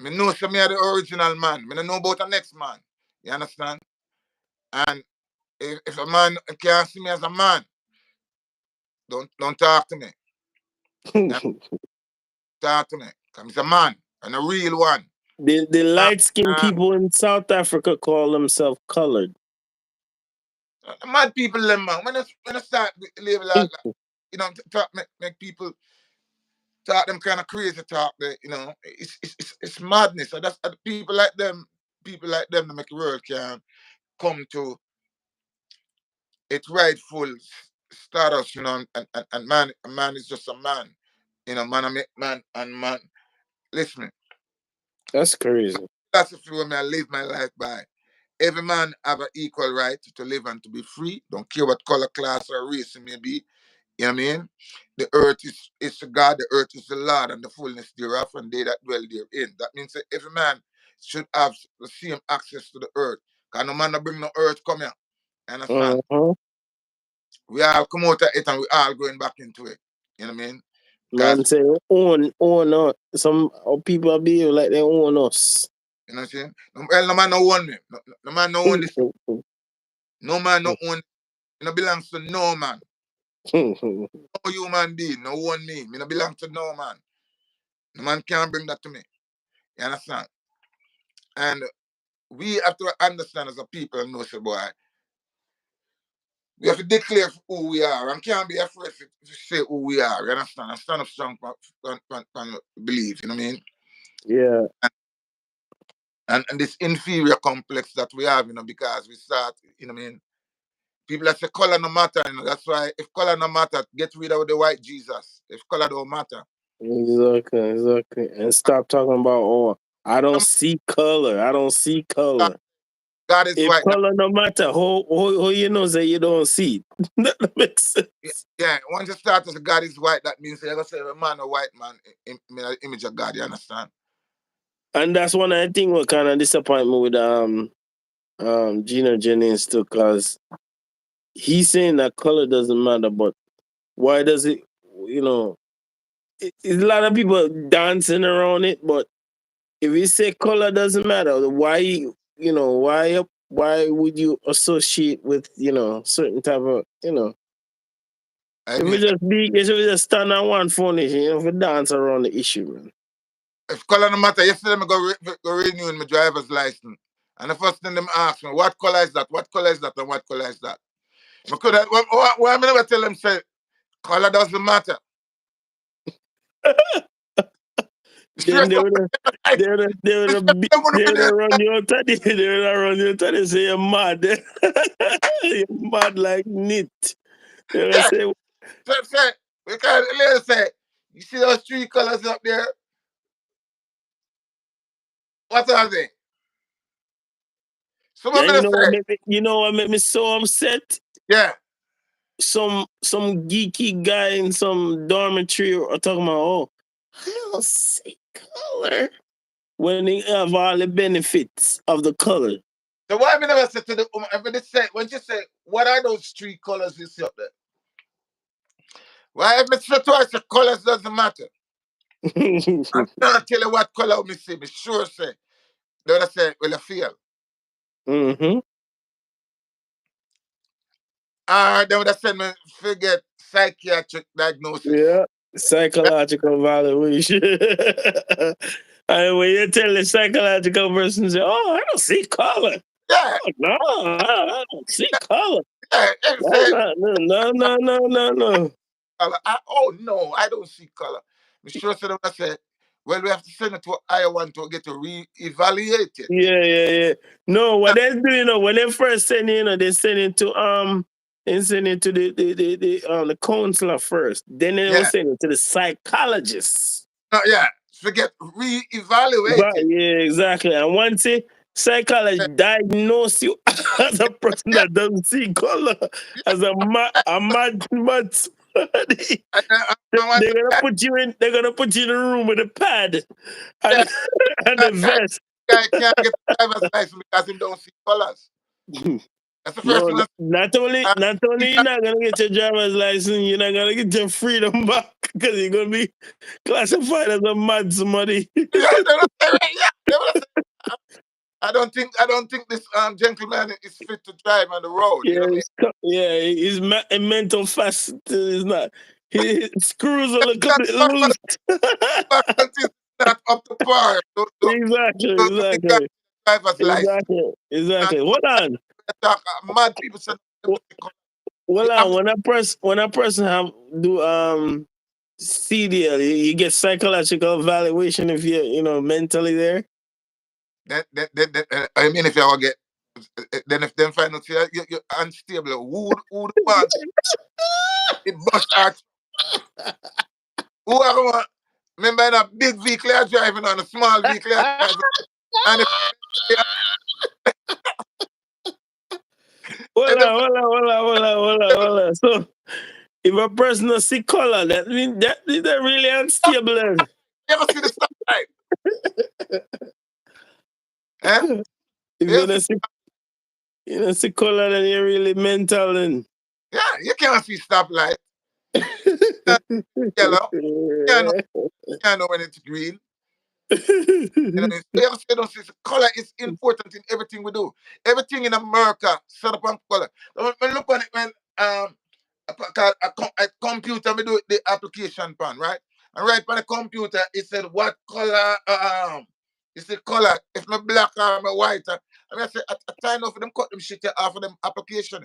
[SPEAKER 1] me know some me are the original man. Me don't know about the next man. You understand? And if a man can't see me as a man, don't talk to me. Yeah, talk to me. Cause he's a man and a real one.
[SPEAKER 2] The
[SPEAKER 1] Uh,
[SPEAKER 2] light skinned
[SPEAKER 1] uh,
[SPEAKER 2] people in South Africa call themselves colored.
[SPEAKER 1] mad people them man. When I start live like you know, talk make people talk them kind of crazy talk that, you know, it's madness. So that's people like them that make the world can come to its rightful status, you know, and man, a man is just a man. You know, man, I make man and man. Listen,
[SPEAKER 2] That's crazy.
[SPEAKER 1] that's the way I live my life by. Every man have an equal right to live and to be free. Don't care what color, class, or race it may be. You know what I mean? The earth is God, the earth is the Lord, and the fullness thereof, and they that dwell therein. That means that every man should have the same access to the earth. Because no man that bring no earth come here. Understand?
[SPEAKER 2] Uh-huh.
[SPEAKER 1] We all come out of it and we all going back into it. You know what I mean?
[SPEAKER 2] Man
[SPEAKER 1] Because,
[SPEAKER 2] say own some people behave like they own us.
[SPEAKER 1] you know what I'm saying? Well, no man no own me. No man no own this. No man no own. It no belongs to no man. No human being, no one me. Me no belong to no man. No man can't bring that to me. You understand? And we have to understand as a people and know, say, boy, we have to declare who we are and can't be afraid to say who we are. You understand? And stand up strong on belief, you know what I mean?
[SPEAKER 2] Yeah.
[SPEAKER 1] And this inferior complex that we have, you know, because we start, you know what I mean? People that say color no matter, you know, that's why if color no matter, get rid of the white Jesus. If color don't matter.
[SPEAKER 2] Exactly. And stop talking about I don't see color. I don't see color.
[SPEAKER 1] God is
[SPEAKER 2] If
[SPEAKER 1] white.
[SPEAKER 2] color no matter, how you know say you don't see it? That makes sense.
[SPEAKER 1] Yeah, once you start to say God is white, that means you're gonna say a man, a white man, in the image of God. You understand?
[SPEAKER 2] And that's one of the things what kind of disappoint me with Gino Jennings too, cause he's saying that color doesn't matter, but why does it? You know, it's a lot of people dancing around it, but if you say color doesn't matter, why why would you associate with certain type of
[SPEAKER 1] I
[SPEAKER 2] if we
[SPEAKER 1] mean,
[SPEAKER 2] just stand on one foundation, if we dance around the issue, man.
[SPEAKER 1] if color no matter, yesterday I go renew my driver's license. And the first thing them ask me, what color is that? What color is that? And what color is that? Why I never tell them say color doesn't matter.
[SPEAKER 2] Then
[SPEAKER 1] Straight up, like, them wanna
[SPEAKER 2] they
[SPEAKER 1] be
[SPEAKER 2] would
[SPEAKER 1] there.
[SPEAKER 2] run you out of the, they would run you out of the, say you're mad. You're mad like knit. They would
[SPEAKER 1] Yeah,
[SPEAKER 2] say,
[SPEAKER 1] say, because the lady say, you see those three colors up there? What are they? Some of
[SPEAKER 2] and
[SPEAKER 1] them say,
[SPEAKER 2] you know what made me so upset?
[SPEAKER 1] yeah.
[SPEAKER 2] Some geeky guy in some dormitory are talking about, I don't see color when they have all the benefits of the color.
[SPEAKER 1] So why I never said to the woman, when they say, when you say, what are those three colors you see up there? Why if me say twice the colors doesn't matter? I can't tell you what color me see, me sure say. They would have said, well, I feel.
[SPEAKER 2] Mm-hmm.
[SPEAKER 1] They would have said me forget psychiatric diagnosis.
[SPEAKER 2] Yeah, psychological evaluation. And when you tell the psychological person, say, I don't see color.
[SPEAKER 1] Yeah,
[SPEAKER 2] Oh, no, I don't see color.
[SPEAKER 1] yeah, and
[SPEAKER 2] That's
[SPEAKER 1] say,
[SPEAKER 2] not, no.
[SPEAKER 1] color. Oh no, I don't see color. Me sure said I said, well, we have to send it to higher one to get to re-evaluate it.
[SPEAKER 2] Yeah. No, what they do, when they first send it, they send it to the counselor first. Then they will
[SPEAKER 1] Yeah,
[SPEAKER 2] send it to the psychologist.
[SPEAKER 1] no, yeah, forget re-evaluate
[SPEAKER 2] But
[SPEAKER 1] it.
[SPEAKER 2] yeah, exactly. And once psychology diagnose you as a person that doesn't see color, as a mad somebody.
[SPEAKER 1] I
[SPEAKER 2] They're gonna put you in. They're gonna put you in a room with a pad
[SPEAKER 1] yeah,
[SPEAKER 2] and, and a vest.
[SPEAKER 1] guy can't get a driver's license because he don't see colors. That's the first
[SPEAKER 2] No,
[SPEAKER 1] one.
[SPEAKER 2] not only
[SPEAKER 1] He
[SPEAKER 2] you're
[SPEAKER 1] can,
[SPEAKER 2] not gonna get your driver's license, you're not gonna get your freedom back because you're gonna be classified as a mad somebody.
[SPEAKER 1] yeah, they don't say, right, yeah, they will say, I don't think this gentleman is fit to drive on the road. You know what I mean?
[SPEAKER 2] Yeah, his mental fast is not. His screws a little
[SPEAKER 1] That
[SPEAKER 2] bit loose.
[SPEAKER 1] faculty is not up to par.
[SPEAKER 2] Exactly,
[SPEAKER 1] To be got
[SPEAKER 2] exactly,
[SPEAKER 1] driver's license.
[SPEAKER 2] exactly,
[SPEAKER 1] And
[SPEAKER 2] exactly. Hold on,
[SPEAKER 1] talk, mad people say
[SPEAKER 2] hold
[SPEAKER 1] you
[SPEAKER 2] on.
[SPEAKER 1] have
[SPEAKER 2] When a person have do CDL, you get psychological evaluation if you're mentally there.
[SPEAKER 1] I mean, if you ever get, then if them find out you're unstable, who the want it bust out? Who ever want? Remember in a big vehicle you're driving on a small vehicle you're driving, and if
[SPEAKER 2] Hold
[SPEAKER 1] them
[SPEAKER 2] on, hold on, hold on, hold on, hold on, hold on. So if a person not see color, that mean that they're really unstable. Then.
[SPEAKER 1] you ever see the stoplight? Eh?
[SPEAKER 2] If
[SPEAKER 1] You
[SPEAKER 2] you
[SPEAKER 1] ever see,
[SPEAKER 2] don't see, you don't see color, then you're really mental. Then.
[SPEAKER 1] yeah, you can't see stoplight. Yellow. You can't know, you can't know when it's green. You know what I mean? So you ever say, don't see, color is important in everything we do. Everything in America set up on color. When look on it when a computer me do the application pan, right? And right on the computer it said what color it's the color. If my black or my white. I mean I say at time of them cut them shit off of them application.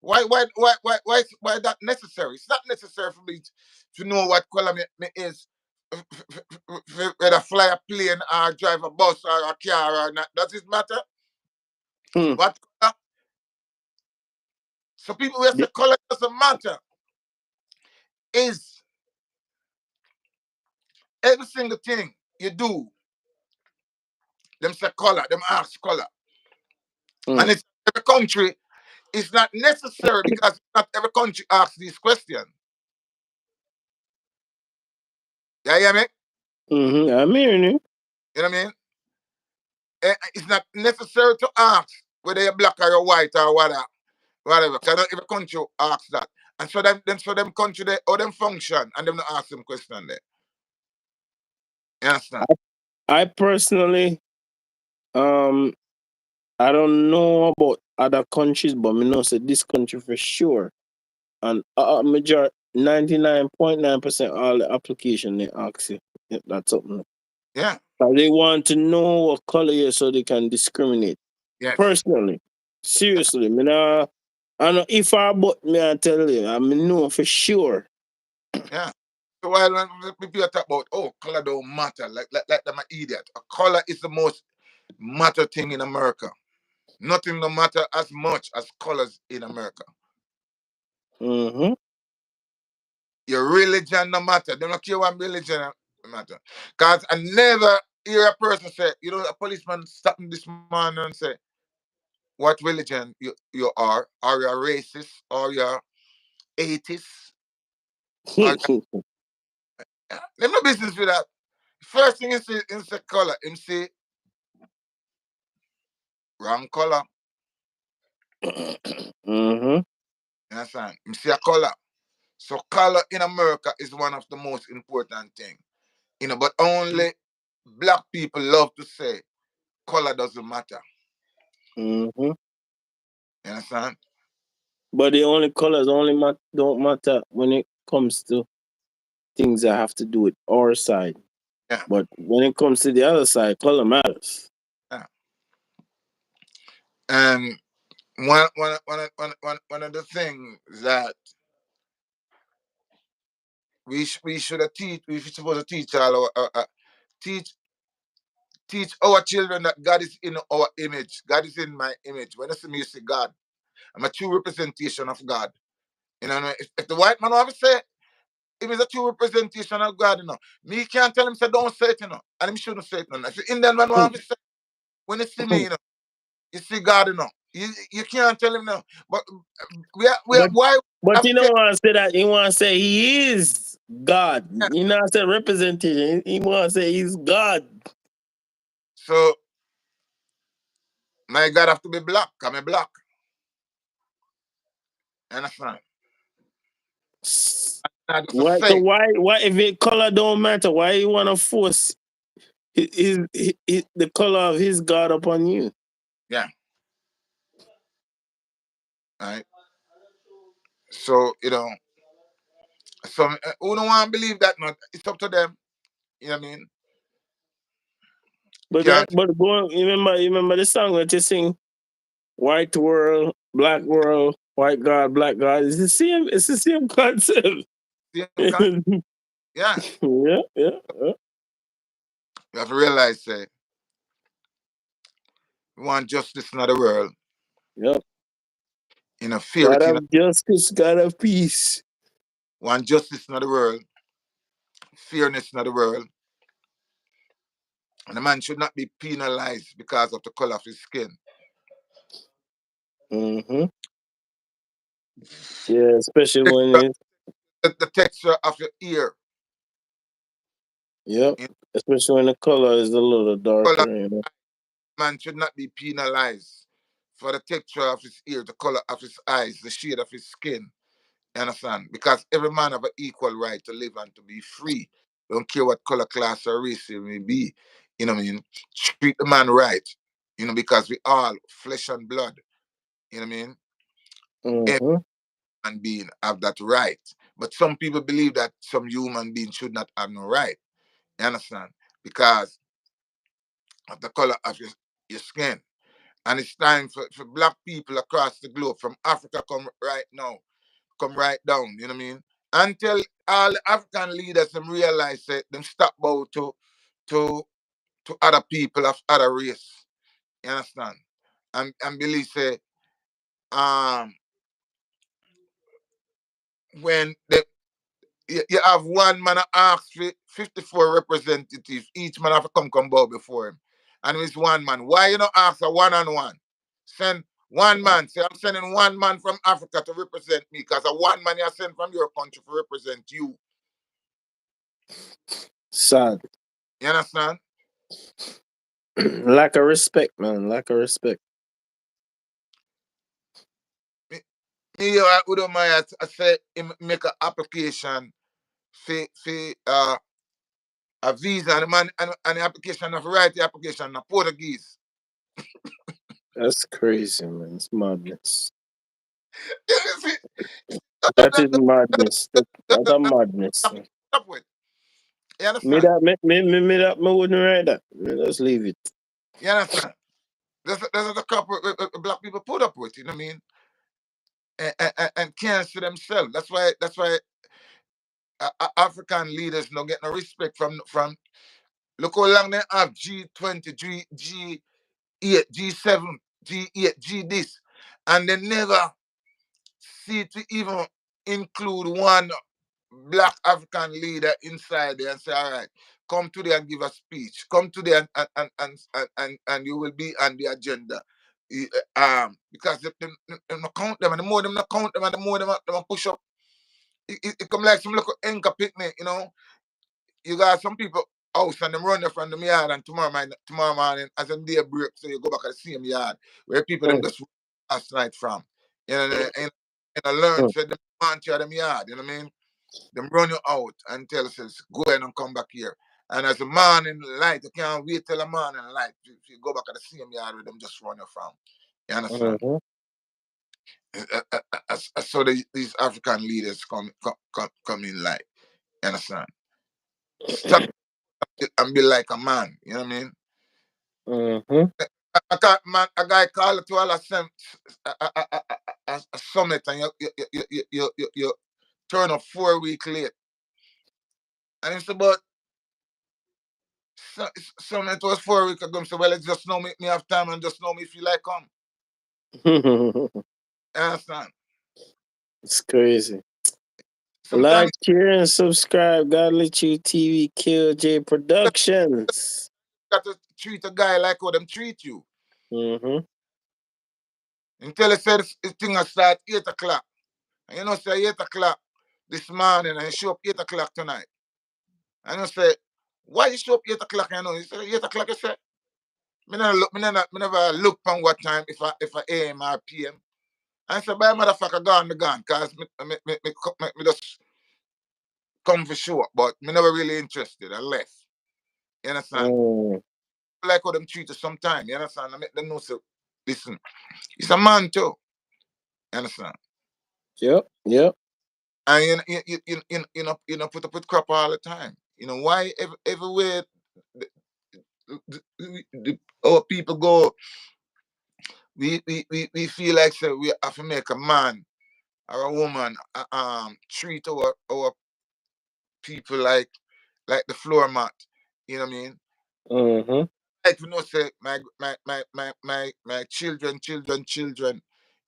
[SPEAKER 1] Why that necessary? It's not necessary for me to know what color me is. Whether fly a plane or drive a bus or a car or not. Does it matter?
[SPEAKER 2] Hmm.
[SPEAKER 1] What color? So people will say color doesn't matter. Is every single thing you do, them say color, them ask color.
[SPEAKER 2] Hmm.
[SPEAKER 1] And it's every country, it's not necessary because not every country asks these questions. You hear me?
[SPEAKER 2] I'm hearing you.
[SPEAKER 1] You know what I mean? It's not necessary to ask whether you're black or you're white or whatever. Because not every country asks that. And so them country they how them function and them not ask them question there. You understand?
[SPEAKER 2] I personally, um, I don't know about other countries, but me know say this country for sure. And major 99.9% all the application they ask you if that's something.
[SPEAKER 1] Yeah.
[SPEAKER 2] So they want to know what color you so they can discriminate.
[SPEAKER 1] Yes.
[SPEAKER 2] Personally, seriously, me nah, I know if I but me I tell you, I mean know for sure.
[SPEAKER 1] Yeah. So while when people talk about color don't matter, like them an idiot. A color is the most matter thing in America. Nothing no matter as much as colors in America.
[SPEAKER 2] Mm-hmm.
[SPEAKER 1] Your religion no matter. They don't care what religion matter. Cause I never hear a person say, a policeman stop me this morning and say, what religion you are you a racist, or you're atheist, or they no business with that. First thing is the color. Him say wrong color.
[SPEAKER 2] Mm-hmm.
[SPEAKER 1] You understand? Him see a color. So color in America is one of the most important thing. But only black people love to say color doesn't matter.
[SPEAKER 2] Mm-hmm.
[SPEAKER 1] You understand?
[SPEAKER 2] But the only colors only don't matter when it comes to things that have to do with our side.
[SPEAKER 1] Yeah.
[SPEAKER 2] But when it comes to the other side, color matters.
[SPEAKER 1] Yeah. And one of the things that we should have we supposed to teach all teach teach our children that God is in our image. God is in my image. When I see me, you see God. I'm a true representation of God. If the white man want to say if it's a true representation of God, me can't tell him say don't say it, and him shouldn't say it. If the Indian man want to say when you see me, you see God, You can't tell him no. But
[SPEAKER 2] but
[SPEAKER 1] why
[SPEAKER 2] but
[SPEAKER 1] have
[SPEAKER 2] you don't
[SPEAKER 1] faith?
[SPEAKER 2] want to say that. You want to say he is God. You know, say representation. He want to say he's God.
[SPEAKER 1] So my God have to be black. I'm a black. You understand? I just
[SPEAKER 2] Why? So
[SPEAKER 1] say,
[SPEAKER 2] why if it color don't matter? Why you want to force the color of his God upon you?
[SPEAKER 1] yeah, right. So who don't want to believe that? Not it's up to them. You know what I mean?
[SPEAKER 2] But
[SPEAKER 1] Can't
[SPEAKER 2] go. You remember the song that you sing? White world, black world, white God, black God. It's the same. It's the same concept.
[SPEAKER 1] see him
[SPEAKER 2] yeah,
[SPEAKER 1] can yeah.
[SPEAKER 2] yeah, yeah.
[SPEAKER 1] You have to realize, say, we want justice in the world,
[SPEAKER 2] Yep.
[SPEAKER 1] fear
[SPEAKER 2] God
[SPEAKER 1] it
[SPEAKER 2] of justice, God of peace.
[SPEAKER 1] want justice in the world, fairness in the world, and a man should not be penalized because of the color of his skin.
[SPEAKER 2] Mm-hmm. Yeah, especially when
[SPEAKER 1] Texture,
[SPEAKER 2] it's
[SPEAKER 1] the texture of your ear,
[SPEAKER 2] yep.
[SPEAKER 1] you
[SPEAKER 2] Especially when the color is a little
[SPEAKER 1] color,
[SPEAKER 2] darker.
[SPEAKER 1] man should not be penalized for the texture of his ear, the color of his eyes, the shade of his skin. You understand? Because every man have an equal right to live and to be free. Don't care what color, class, or race he may be. You know what I mean? Treat the man right. Because we all flesh and blood. You know what I mean? Every
[SPEAKER 2] Mm-hmm.
[SPEAKER 1] human being have that right. But some people believe that some human being should not have no right. You understand? Because of the color of your skin. And it's time for black people across the globe, from Africa come right now, come right down, you know what I mean? Until all the African leaders them realize that them stop bow to to other people of other race. You understand? And believe say um when you have one man ask for 54 representatives, each man have to come bow before him. And it's one man. Why you not ask a one-on-one? Send one man. Say I'm sending one man from Africa to represent me, because a one man you send from your country to represent you.
[SPEAKER 2] Sad.
[SPEAKER 1] You understand?
[SPEAKER 2] Lack of respect, man. Lack of respect.
[SPEAKER 1] Me, with my I say make an application for a visa, and the man and the application of write the application in Portuguese.
[SPEAKER 2] That's crazy, man. It's madness.
[SPEAKER 1] You see,
[SPEAKER 2] That is madness. That's a madness.
[SPEAKER 1] up with. You
[SPEAKER 2] Me
[SPEAKER 1] understand?
[SPEAKER 2] that me that me wouldn't write that. Let's leave it.
[SPEAKER 1] You understand? There's a couple black people put up with. You know what I mean? And can't see themselves. That's why African leaders don't get no respect from. Look how long they have G20, G8, G7, G8, G this, and they never see to even include one black African leader inside there and say, all right, come today and give a speech. Come today and you will be on the agenda. Because they not count them, and the more them not count them, and the more them push up. It come like some little anchor picnic, You got some people house and them run there from the yard, and tomorrow morning as them day break, so you go back to the same yard where people them
[SPEAKER 2] Mm,
[SPEAKER 1] just last night from. And I learn
[SPEAKER 2] mm,
[SPEAKER 1] said them want you at them yard, you know what I mean? Them run you out and tell us go ahead and come back here. And as a morning light, you can't wait till the morning light. If you go back to the same yard where them just run you from. You understand?
[SPEAKER 2] mhm,
[SPEAKER 1] I saw these African leaders come in like, you understand? Stop it and be like a man, you know what I mean?
[SPEAKER 2] mhm,
[SPEAKER 1] A guy called it to all a summit, and you turn up 4 weeks late. And it's about summit was 4 weeks ago. So well, it's just know me have time and just know me feel like come. You understand?
[SPEAKER 2] It's crazy. Like,
[SPEAKER 1] Sometimes
[SPEAKER 2] share, and subscribe. Godly True TV, KJ Productions.
[SPEAKER 1] got to treat a guy like how them treat you.
[SPEAKER 2] Mm-hmm.
[SPEAKER 1] Until they said this thing will start 8 o'clock. And you know, say 8 o'clock this morning and you show up 8 o'clock tonight. And you say, why you show up 8 o'clock? You know, you say 8 o'clock, you say. Me never look on what time if I AM or PM. I said, by motherfucker gone, me gone. Cause me just come for sure. But me never really interested. I left. You understand?
[SPEAKER 2] Mm.
[SPEAKER 1] Like how them treat you sometime. You understand? I make them know say, listen, he's a man too. You understand?
[SPEAKER 2] Yep. Yep.
[SPEAKER 1] And you know put up with crap all the time. You know why everywhere our people go, we feel like say we have to make a man or a woman treat our people like the floor mat. You know what I mean?
[SPEAKER 2] Mm-hmm.
[SPEAKER 1] Like you know, say my children,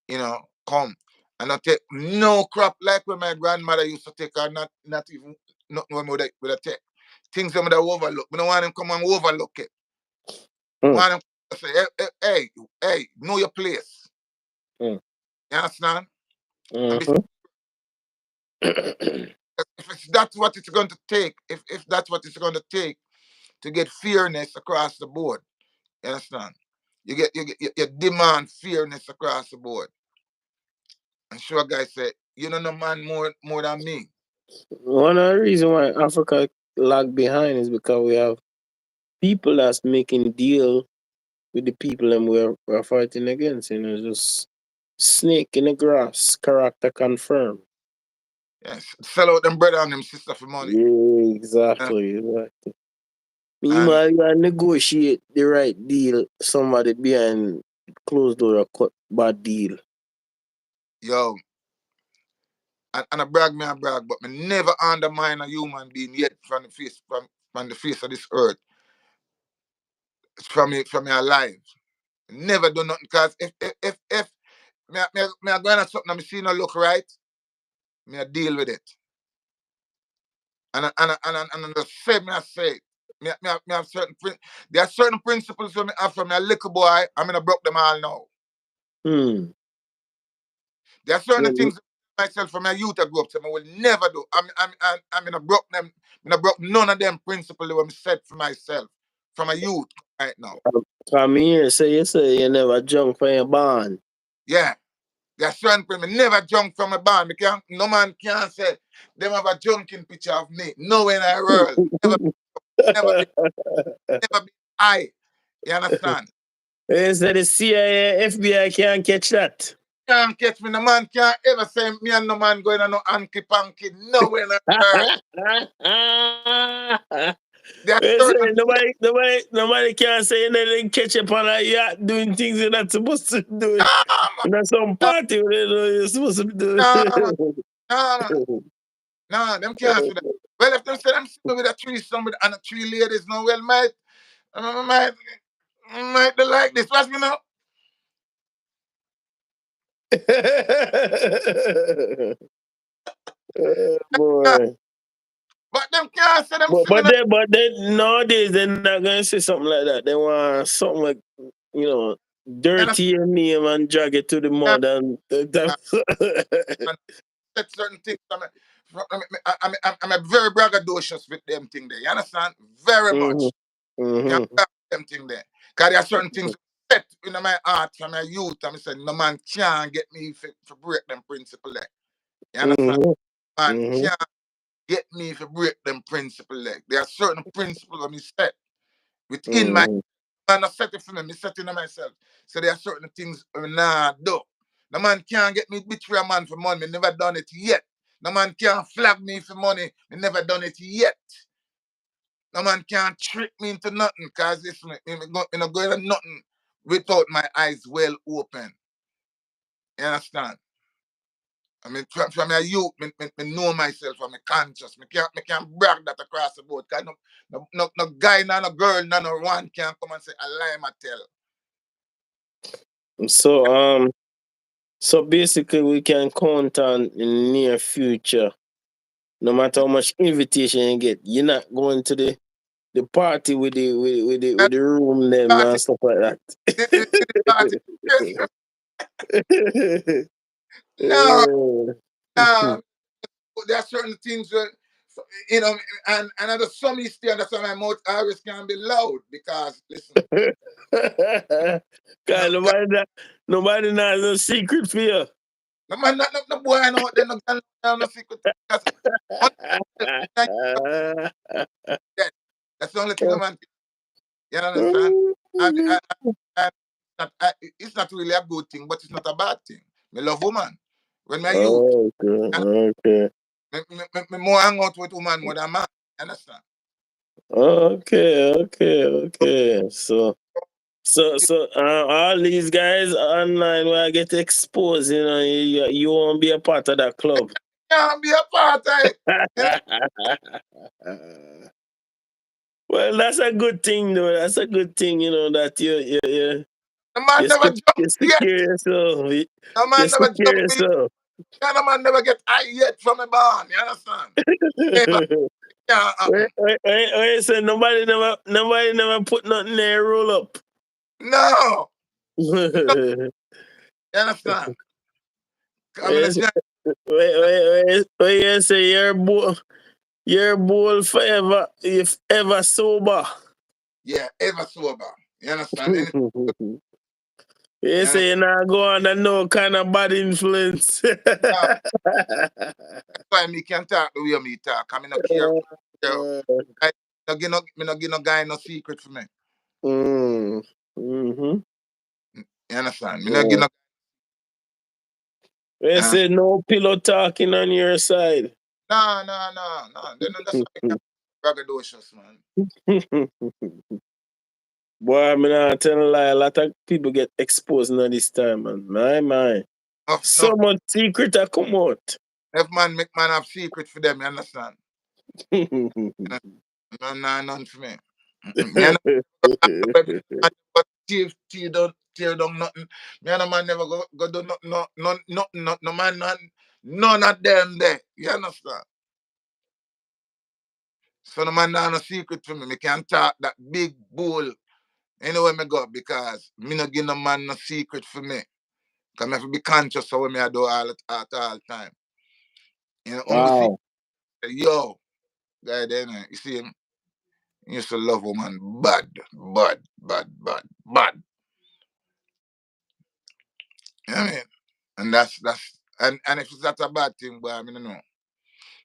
[SPEAKER 1] you know, come and I take no crap like when my grandmother used to take her, not even nothing when would I take. Things them that overlook. We don't want them come and overlook it.
[SPEAKER 2] Mm.
[SPEAKER 1] Want them to say, hey, know your place.
[SPEAKER 2] Mm.
[SPEAKER 1] You understand? And
[SPEAKER 2] Mm-hmm.
[SPEAKER 1] if it's that's what it's going to take, if that's what it's going to take to get fairness across the board, you understand? You demand fairness across the board. And sure guy said, you know no man more than me.
[SPEAKER 2] One of the reasons why Africa lag behind is because we have people that's making deal with the people and we're fighting against. You know, just snake in the grass, character confirmed.
[SPEAKER 1] Yes. Sell out them brother and them sister for money.
[SPEAKER 2] Yeah,
[SPEAKER 1] Uh,
[SPEAKER 2] exactly. Exactly.
[SPEAKER 1] and
[SPEAKER 2] Meanwhile, you gotta negotiate the right deal. Somebody behind closed door cut bad deal.
[SPEAKER 1] yo, and I brag, but me never undermine a human being yet from the face of this earth. From me alive. Never do nothing because if me I going at something and me see no look right, me I deal with it. And I just say me I say it. Me have there are certain principles for me have from me a little boy, I'm gonna broke them all now.
[SPEAKER 2] Hmm.
[SPEAKER 1] There are certain
[SPEAKER 2] Yeah.
[SPEAKER 1] things myself from my youth I grew up to I will never do. I'm gonna broke them, I broke none of them principles that were set for myself from a youth right now.
[SPEAKER 2] Come here, say you say you never junk for your bond.
[SPEAKER 1] Yeah. There are certain people never junk from a band. No man can say them have a junking picture of me. No way in the world. Never be, never be I. You understand?
[SPEAKER 2] They say the CIA, FBI can't catch that.
[SPEAKER 1] Can't catch me. No man can't ever say me and no man going on no hanky panky. No way in the world. There are
[SPEAKER 2] They say
[SPEAKER 1] certain
[SPEAKER 2] nobody can say you didn't catch up on a yacht doing things you're not supposed to be doing.
[SPEAKER 1] no,
[SPEAKER 2] And that's some party where you know you're supposed to be doing.
[SPEAKER 1] no, no, no, no, them can't say that. Well, if them say them sitting with a tree, somebody and a three ladies, no, well, might they like this. What's you know?
[SPEAKER 2] Boy.
[SPEAKER 1] But them can't say them
[SPEAKER 2] But
[SPEAKER 1] sitting.
[SPEAKER 2] but then nowadays they're not gonna say something like that. They want something like you know
[SPEAKER 1] And
[SPEAKER 2] dirty your name and drag it to the mud and
[SPEAKER 1] said certain things. I'm a very braggadocious with them thing there. You understand? Very
[SPEAKER 2] hmm
[SPEAKER 1] much. You
[SPEAKER 2] hmm
[SPEAKER 1] understand them thing there. Because there are certain things set in my heart from my youth. I'm saying, no man can't get me for break them principle there. You understand?
[SPEAKER 2] hmm
[SPEAKER 1] Man
[SPEAKER 2] hmm
[SPEAKER 1] can't get me for break them principle there. There are certain principles that me set within my
[SPEAKER 2] hmm
[SPEAKER 1] man. I set it for me. Me set it in myself. So there are certain things I nah do. No man can't get me betray a man for money. Me never done it yet. No man can't flag me for money. Me never done it yet. No man can't trick me into nothing because it's me not going to nothing without my eyes well open. You understand? I mean, from a youth, me know myself and me conscious. Me can't brag that across the board. Cause no guy, no girl, no one can come and say a lie I tell.
[SPEAKER 2] So so basically we can count on in near future. No matter how much invitation you get, you're not going to the the party with
[SPEAKER 1] And
[SPEAKER 2] the room them
[SPEAKER 1] party,
[SPEAKER 2] and stuff like that.
[SPEAKER 1] the party. Yes. No, no. There are certain things where, you know, and at the some stay, that's why my mouth always can be loud because listen, no,
[SPEAKER 2] God, nobody knows no secret for you.
[SPEAKER 1] no man, no boy, I know they no can no secret. That's that's the only thing a man. You understand? And it's not really a good thing, but it's not a bad thing. Me love woman. When my youth, and
[SPEAKER 2] Okay.
[SPEAKER 1] me more hang out with woman more than man. You understand?
[SPEAKER 2] Okay. So all these guys online where I get exposed, you won't be a part of that club.
[SPEAKER 1] Can't be a part of it. You know,
[SPEAKER 2] Well, that's a good thing, though. That's a good thing, that
[SPEAKER 1] the man never jump
[SPEAKER 2] you
[SPEAKER 1] yet.
[SPEAKER 2] secure yourself.
[SPEAKER 1] The
[SPEAKER 2] You
[SPEAKER 1] man never
[SPEAKER 2] secure
[SPEAKER 1] jump me.
[SPEAKER 2] yourself.
[SPEAKER 1] The man never get high yet from a barn. You understand? Never. Can't happen.
[SPEAKER 2] Wait, so nobody never put nothing there, roll up.
[SPEAKER 1] No. No. You understand? I mean,
[SPEAKER 2] Yes, wait, you say you're bold forever, if ever sober.
[SPEAKER 1] yeah, ever sober. You understand?
[SPEAKER 2] You
[SPEAKER 1] You
[SPEAKER 2] say
[SPEAKER 1] understand?
[SPEAKER 2] you're not go under no kind of bad influence.
[SPEAKER 1] That's why me can talk the way me talk. I mean, no care. I me no give no guy no secret for me.
[SPEAKER 2] Mm-hmm.
[SPEAKER 1] You understand? Me no give
[SPEAKER 2] Yeah.
[SPEAKER 1] no.
[SPEAKER 2] They
[SPEAKER 1] You
[SPEAKER 2] say no pillow talking on your side.
[SPEAKER 1] no. Then that's why I can't braggadocious, man.
[SPEAKER 2] Boy, I'm not telling a lie. A lot of people get exposed now this time, man. My.
[SPEAKER 1] No,
[SPEAKER 2] So much secret that come out.
[SPEAKER 1] if man make man have secret for them, you understand? No, none for me. Me and but tear down nothing. Me and a man never go do nothing, no man, none of them there. You understand? So the man not no secret for me. Me can talk that big bull anywhere me go because me no give no man no secret for me. Cause me have to be conscious of what me I do at all time. You know, only see,
[SPEAKER 2] Wow.
[SPEAKER 1] yo, guy there, you see him, he used to love woman bad. You know what I mean? And that's and if it's not a bad thing, but I mean, no.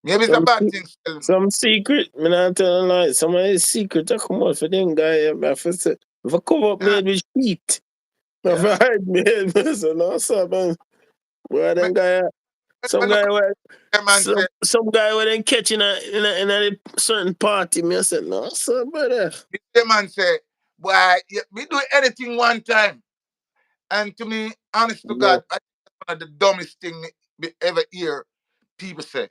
[SPEAKER 1] Maybe it's a
[SPEAKER 2] Some
[SPEAKER 1] bad thing still.
[SPEAKER 2] some secret, me not telling a lie. Some of these secret that come out for them guy. I have to say, if I cover up
[SPEAKER 1] Yeah,
[SPEAKER 2] made with sheet, if I
[SPEAKER 1] yeah.
[SPEAKER 2] hide made, so no, sir, man. Boy,
[SPEAKER 1] Me,
[SPEAKER 2] them guy, some
[SPEAKER 1] when
[SPEAKER 2] guy where
[SPEAKER 1] the man say,
[SPEAKER 2] some guy where then catch in a certain party, me I said, no, sir, brother.
[SPEAKER 1] the man say, boy, we do anything one time. And to me, honest to
[SPEAKER 2] Yeah,
[SPEAKER 1] God, I think that's one of the dumbest thing we ever hear people say.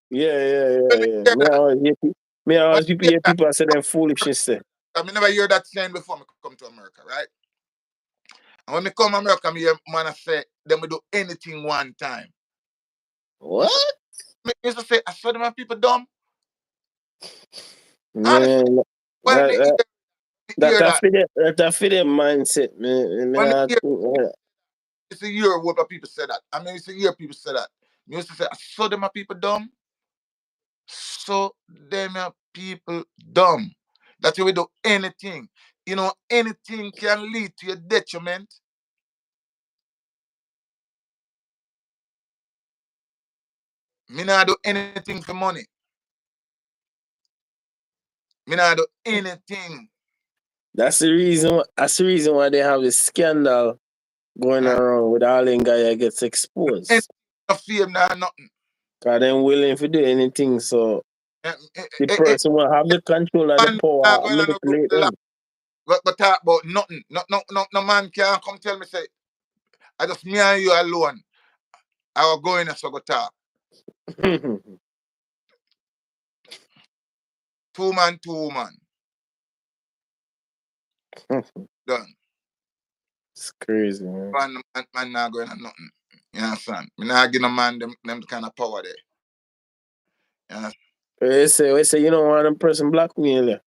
[SPEAKER 1] When me
[SPEAKER 2] yeah.
[SPEAKER 1] hear that,
[SPEAKER 2] Me
[SPEAKER 1] when
[SPEAKER 2] always
[SPEAKER 1] me
[SPEAKER 2] people
[SPEAKER 1] hear
[SPEAKER 2] hear
[SPEAKER 1] that,
[SPEAKER 2] people say them foolishness. Say.
[SPEAKER 1] I mean, never hear that saying before me come to America, right? And when me come to America, me hear man say, them we do anything one time. Me, say,
[SPEAKER 2] What?
[SPEAKER 1] me used to say, I saw them and people dumb. Honestly,
[SPEAKER 2] Man,
[SPEAKER 1] when me
[SPEAKER 2] that
[SPEAKER 1] hear that,
[SPEAKER 2] that fit them mindset, man. Me
[SPEAKER 1] when me
[SPEAKER 2] not
[SPEAKER 1] hear
[SPEAKER 2] think,
[SPEAKER 1] it's a year what people say that. I mean, it's a year people say that. Me used to say, I saw them and people dumb. So them are people dumb. That you will do anything. You know, anything can lead to your detriment. Me not do anything for money. Me not do anything.
[SPEAKER 2] that's the reason. That's the reason why they have this scandal going
[SPEAKER 1] Uh,
[SPEAKER 2] around with all them guy that gets
[SPEAKER 1] anything
[SPEAKER 2] exposed.
[SPEAKER 1] no fear, nah, nothing.
[SPEAKER 2] Cause them willing to do anything, so
[SPEAKER 1] Eh,
[SPEAKER 2] the
[SPEAKER 1] eh, eh,
[SPEAKER 2] person will have the control and the
[SPEAKER 1] man
[SPEAKER 2] power
[SPEAKER 1] not
[SPEAKER 2] and
[SPEAKER 1] going on
[SPEAKER 2] manipulate
[SPEAKER 1] a lot.
[SPEAKER 2] them.
[SPEAKER 1] But talk about nothing. No man can come tell me say, I just me and you alone. I will go in and so go talk. Two man, two woman. Done.
[SPEAKER 2] It's crazy, man.
[SPEAKER 1] Man not going on nothing. You understand? Me not give no man them kind of power there. You understand?
[SPEAKER 2] They say you don't want a person blackmail you.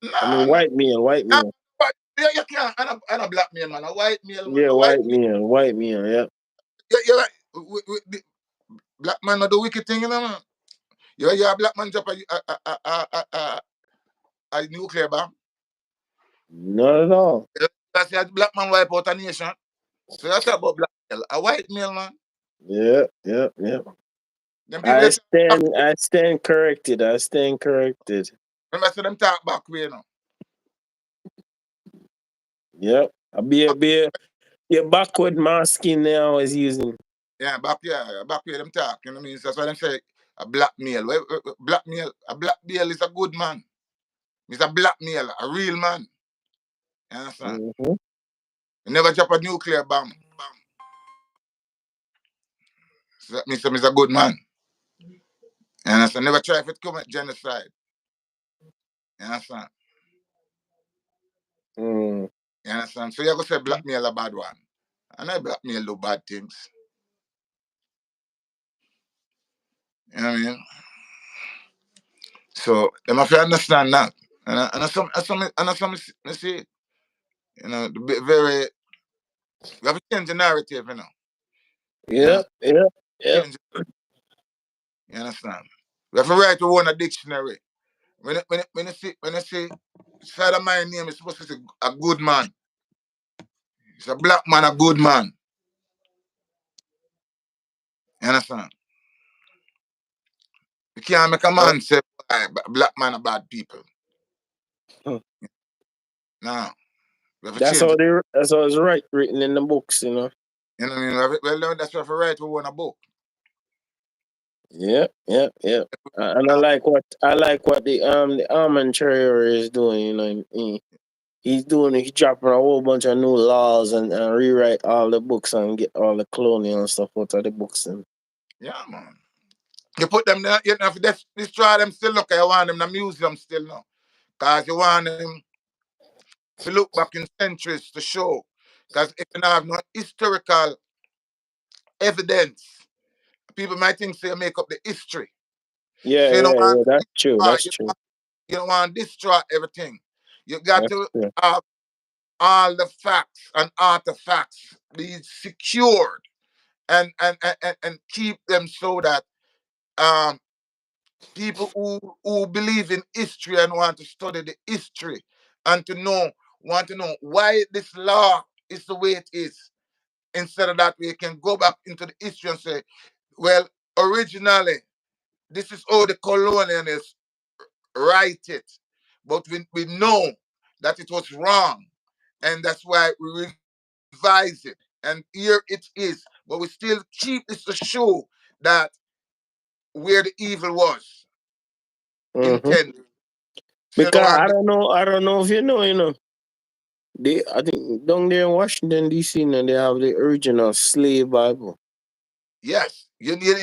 [SPEAKER 2] I mean,
[SPEAKER 1] Nah, nah.
[SPEAKER 2] white male, white
[SPEAKER 1] Ah,
[SPEAKER 2] male.
[SPEAKER 1] but you can't. I'm a black male, man. A white male, man.
[SPEAKER 2] Yeah,
[SPEAKER 1] A white
[SPEAKER 2] white
[SPEAKER 1] male.
[SPEAKER 2] male, white male. Yeah.
[SPEAKER 1] You're like, the black man not do wicked thing, you know, man. You're a black man drop a nuclear bomb.
[SPEAKER 2] Not at all.
[SPEAKER 1] That's a black man wipe out a nation. So that's about black male. A white male, man.
[SPEAKER 2] Yeah, yeah, yeah.
[SPEAKER 1] Them people that talk,
[SPEAKER 2] I stand corrected. I stand corrected.
[SPEAKER 1] remember, so them talk back way, you know.
[SPEAKER 2] Yep. I be a backward masking they always using.
[SPEAKER 1] Yeah, back way them talk. You know what I mean? That's why them say a black male. A black male is a good man. He's a black male, a real man. You understand?
[SPEAKER 2] Mm-hmm.
[SPEAKER 1] He never drop a nuclear bomb. So that means he's a good man. You understand? Never try to commit genocide. You understand?
[SPEAKER 2] Mm.
[SPEAKER 1] You understand? So you're going to say blackmail a bad one. And I blackmail do bad things. You know what I mean? So they must understand that. And I see, you know, very, we have to change the narrative, you know. Yeah,
[SPEAKER 2] Yep, yep, yep.
[SPEAKER 1] change, you understand? We have to write our own a dictionary. When I say side of my name is supposed to say a good man. It's a black man, a good man. You understand? You can't make a
[SPEAKER 2] Yep.
[SPEAKER 1] man say black man are bad people.
[SPEAKER 2] Hmm.
[SPEAKER 1] No. We have to
[SPEAKER 2] That's
[SPEAKER 1] change
[SPEAKER 2] how
[SPEAKER 1] it.
[SPEAKER 2] they. That's how it's right written in the books. You know.
[SPEAKER 1] You know what I mean? Well, that's what we have to write we want a book.
[SPEAKER 2] Yep, yep, yep. And I like what the almond trader is doing. You know, he's dropping a whole bunch of new laws and rewrite all the books and get all the colonial stuff out of the books. And
[SPEAKER 1] Yeah, man. You put them there, you know, if you destroy them still, look, you want them in the museum still now. Because you want them to look back in centuries to show. Because if you don't have no historical evidence, people might think say you make up the history.
[SPEAKER 2] yeah,
[SPEAKER 1] So you
[SPEAKER 2] yeah,
[SPEAKER 1] don't want
[SPEAKER 2] yeah.
[SPEAKER 1] to
[SPEAKER 2] That's true.
[SPEAKER 1] destroy,
[SPEAKER 2] That's true.
[SPEAKER 1] you don't want to destroy everything. You got
[SPEAKER 2] That's
[SPEAKER 1] to
[SPEAKER 2] true.
[SPEAKER 1] have all the facts and artifacts be secured and keep them so that um people who believe in history and want to study the history and want to know why this law is the way it is. Instead of that, we can go back into the history and say, well, originally, this is how the colonialists write it. But we know that it was wrong. And that's why we revise it. And here it is. But we still keep this to show that where the evil was
[SPEAKER 2] Mm-hmm.
[SPEAKER 1] intended. So you don't
[SPEAKER 2] Because
[SPEAKER 1] want
[SPEAKER 2] I don't know if you know, you know. I think down there in Washington D.C. now they have the original slave Bible.
[SPEAKER 1] yes, you need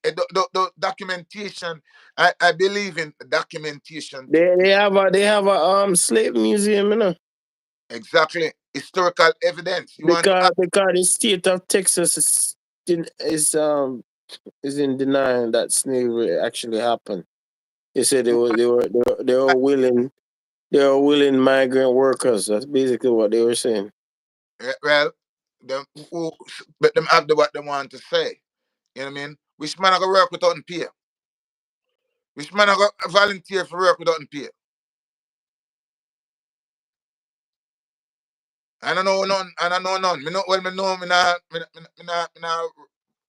[SPEAKER 1] the documentation. I believe in documentation to
[SPEAKER 2] They have a slave museum, you know.
[SPEAKER 1] exactly historical evidence. You want to
[SPEAKER 2] Because the state of Texas is um is in denial that slavery actually happened. They said
[SPEAKER 1] you
[SPEAKER 2] they were willing migrant workers. That's basically what they were saying.
[SPEAKER 1] well, them who but them have the what they want to say. You know what I mean? Which man I go work without pay? Which man I go volunteer for work without pay? I don't know none. I don't know none. Me know well. Me know me not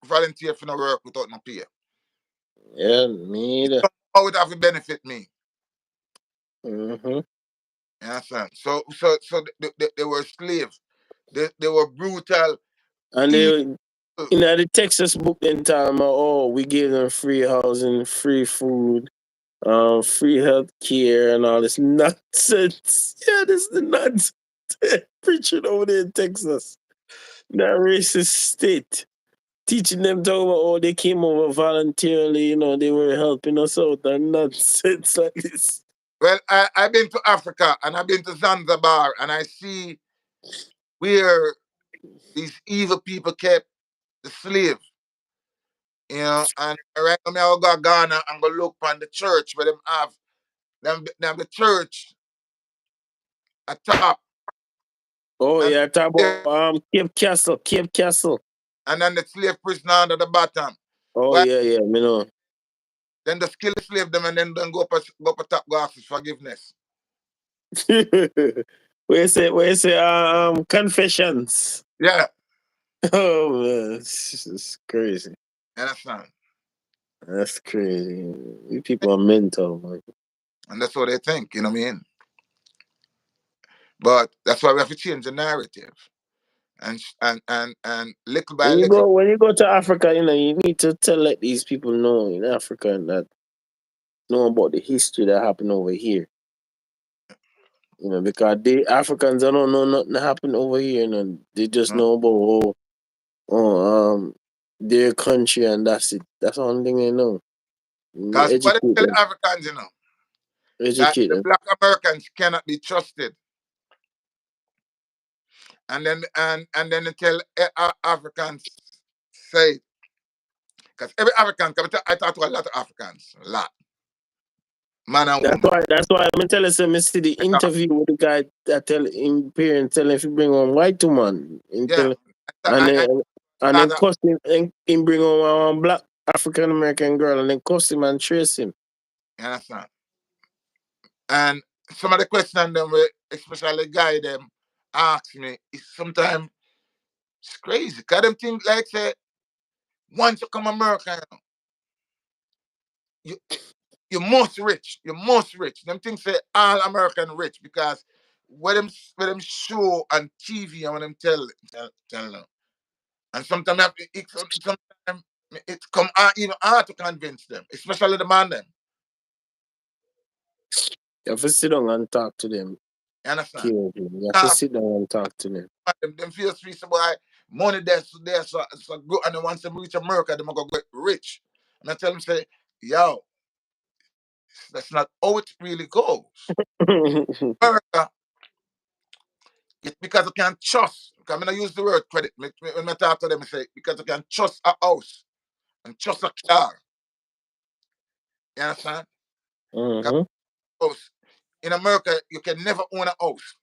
[SPEAKER 1] volunteer for no work without no pay.
[SPEAKER 2] Yeah, me either.
[SPEAKER 1] How it have to benefit me?
[SPEAKER 2] Hmm.
[SPEAKER 1] You understand? So they were slaves. They were brutal,
[SPEAKER 2] And
[SPEAKER 1] evil.
[SPEAKER 2] they in the Texas book in time, oh, we gave them free housing, free food, free health care, and all this nonsense. Yeah, this is the nonsense preaching over there in Texas. That racist state. Teaching them to over, oh, they came over voluntarily, you know, they were helping us out and nonsense like this.
[SPEAKER 1] Well, I've been to Africa and I've been to Zanzibar and I see where these evil people kept the slave. You know, and right now I'll go to Ghana and go look on the church where them have the church. a top,
[SPEAKER 2] Oh
[SPEAKER 1] and
[SPEAKER 2] yeah, talk
[SPEAKER 1] yeah,
[SPEAKER 2] about Cape Castle, Cape Castle.
[SPEAKER 1] and then the slave prisoner under the bottom.
[SPEAKER 2] Oh
[SPEAKER 1] Why?
[SPEAKER 2] yeah, yeah, me know.
[SPEAKER 1] Then the skill slave them and then go up a top go ask for forgiveness.
[SPEAKER 2] Where you say confessions.
[SPEAKER 1] Yeah,
[SPEAKER 2] Oh man, it's crazy.
[SPEAKER 1] you understand?
[SPEAKER 2] That's crazy. You people are mental, man.
[SPEAKER 1] And that's what they think, you know what I mean? But that's why we have to change the narrative. And little by little.
[SPEAKER 2] When you go to Africa, you need to let these people know in Africa that know about the history that happened over here. Because the Africans don't know nothing happened over here, they just
[SPEAKER 1] No.
[SPEAKER 2] know about their country and that's it. That's the only thing they know.
[SPEAKER 1] Because what
[SPEAKER 2] Educate
[SPEAKER 1] they tell
[SPEAKER 2] them.
[SPEAKER 1] the Africans, that
[SPEAKER 2] Educate
[SPEAKER 1] the
[SPEAKER 2] them.
[SPEAKER 1] black Americans cannot be trusted. And then they tell Africans say, because every African, I talk to a lot of Africans, a lot, man and
[SPEAKER 2] That's
[SPEAKER 1] woman.
[SPEAKER 2] why I'm telling you, I see the
[SPEAKER 1] I talk,
[SPEAKER 2] interview with the guy that tell him parents tell him if you bring on white woman
[SPEAKER 1] yeah,
[SPEAKER 2] and
[SPEAKER 1] I
[SPEAKER 2] then
[SPEAKER 1] talk to,
[SPEAKER 2] cost him and him bring on one black African American girl and then cost him and trace him.
[SPEAKER 1] you understand? And some of the questions them, especially the guy them ask me, is sometimes it's crazy. Because them think like say, once you come America, you you're most rich. You're most rich. Them things say all American rich because when them show on TV and when them tell them. And sometimes sometimes it come even hard to convince them, especially the man them.
[SPEAKER 2] You have to sit down and talk to them.
[SPEAKER 1] You understand?
[SPEAKER 2] Carefully. You have to
[SPEAKER 1] Nah,
[SPEAKER 2] sit down and talk to them.
[SPEAKER 1] them feel sweet, so boy, money there so good, and then once them reach America, them go get rich. And I tell them say, yo, that's not how it really goes. America, it's because I can't trust. Because I'm gonna use the word credit. When I talk to them, I say because I can trust a house and trust a car. You understand? 'Cause
[SPEAKER 2] Mm-hmm.
[SPEAKER 1] house in America, you can never own a house.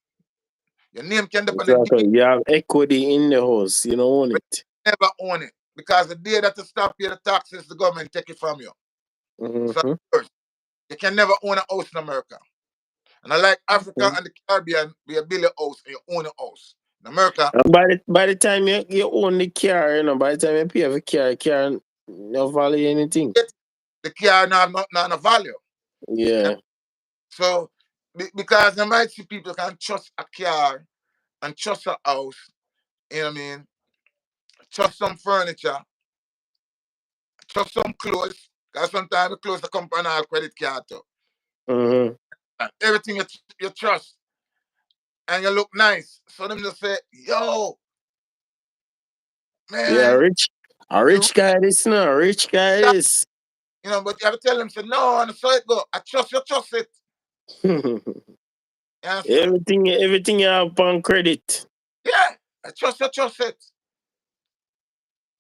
[SPEAKER 1] Your name can depend on the
[SPEAKER 2] Exactly.
[SPEAKER 1] deed,
[SPEAKER 2] You have equity in the house. You don't own
[SPEAKER 1] but
[SPEAKER 2] it.
[SPEAKER 1] you never own it. Because the day that you stop paying the taxes, the government take it from you. So
[SPEAKER 2] Mm-hmm.
[SPEAKER 1] first, you can never own a house in America. And I like Africa and the Caribbean, we build a house and you own a house. In America,
[SPEAKER 2] And by the time you own the car, by the time you pay for car no value anything.
[SPEAKER 1] the car not no value. Yeah?
[SPEAKER 2] Yeah.
[SPEAKER 1] So because I might see people can trust a car and trust a house, you know what I mean? Trust some furniture, trust some clothes. Because sometimes the clothes that come on our credit card too.
[SPEAKER 2] Mm-hmm.
[SPEAKER 1] And everything you trust and you look nice. So them just say, yo,
[SPEAKER 2] Yeah,
[SPEAKER 1] man,
[SPEAKER 2] a
[SPEAKER 1] you
[SPEAKER 2] rich guy this now, rich guy
[SPEAKER 1] that,
[SPEAKER 2] this.
[SPEAKER 1] but you have to tell them, say, no, and so it go. I trust it. You understand?
[SPEAKER 2] Everything you have on credit.
[SPEAKER 1] Yeah, I trust it.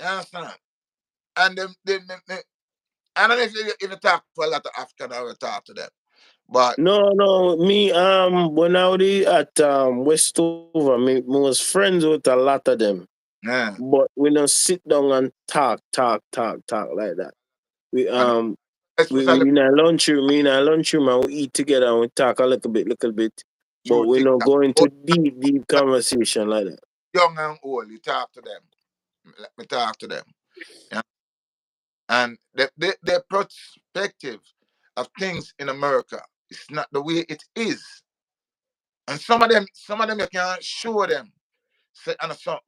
[SPEAKER 1] You understand? And I don't know if you talk to a lot of African or you talk to them. But
[SPEAKER 2] No, me when I was at Westover, me was friends with a lot of them.
[SPEAKER 1] yeah,
[SPEAKER 2] But we don't sit down and talk like that. We
[SPEAKER 1] and
[SPEAKER 2] we
[SPEAKER 1] especially
[SPEAKER 2] in a lunchroom and we eat together and we talk a little bit. But
[SPEAKER 1] true
[SPEAKER 2] we
[SPEAKER 1] things
[SPEAKER 2] not
[SPEAKER 1] that
[SPEAKER 2] go
[SPEAKER 1] oh,
[SPEAKER 2] into deep conversation like that.
[SPEAKER 1] young and old, you talk to them. Let me talk to them. Yeah. And their perspective of things in America is not the way it is. And some of them you can show them. Say,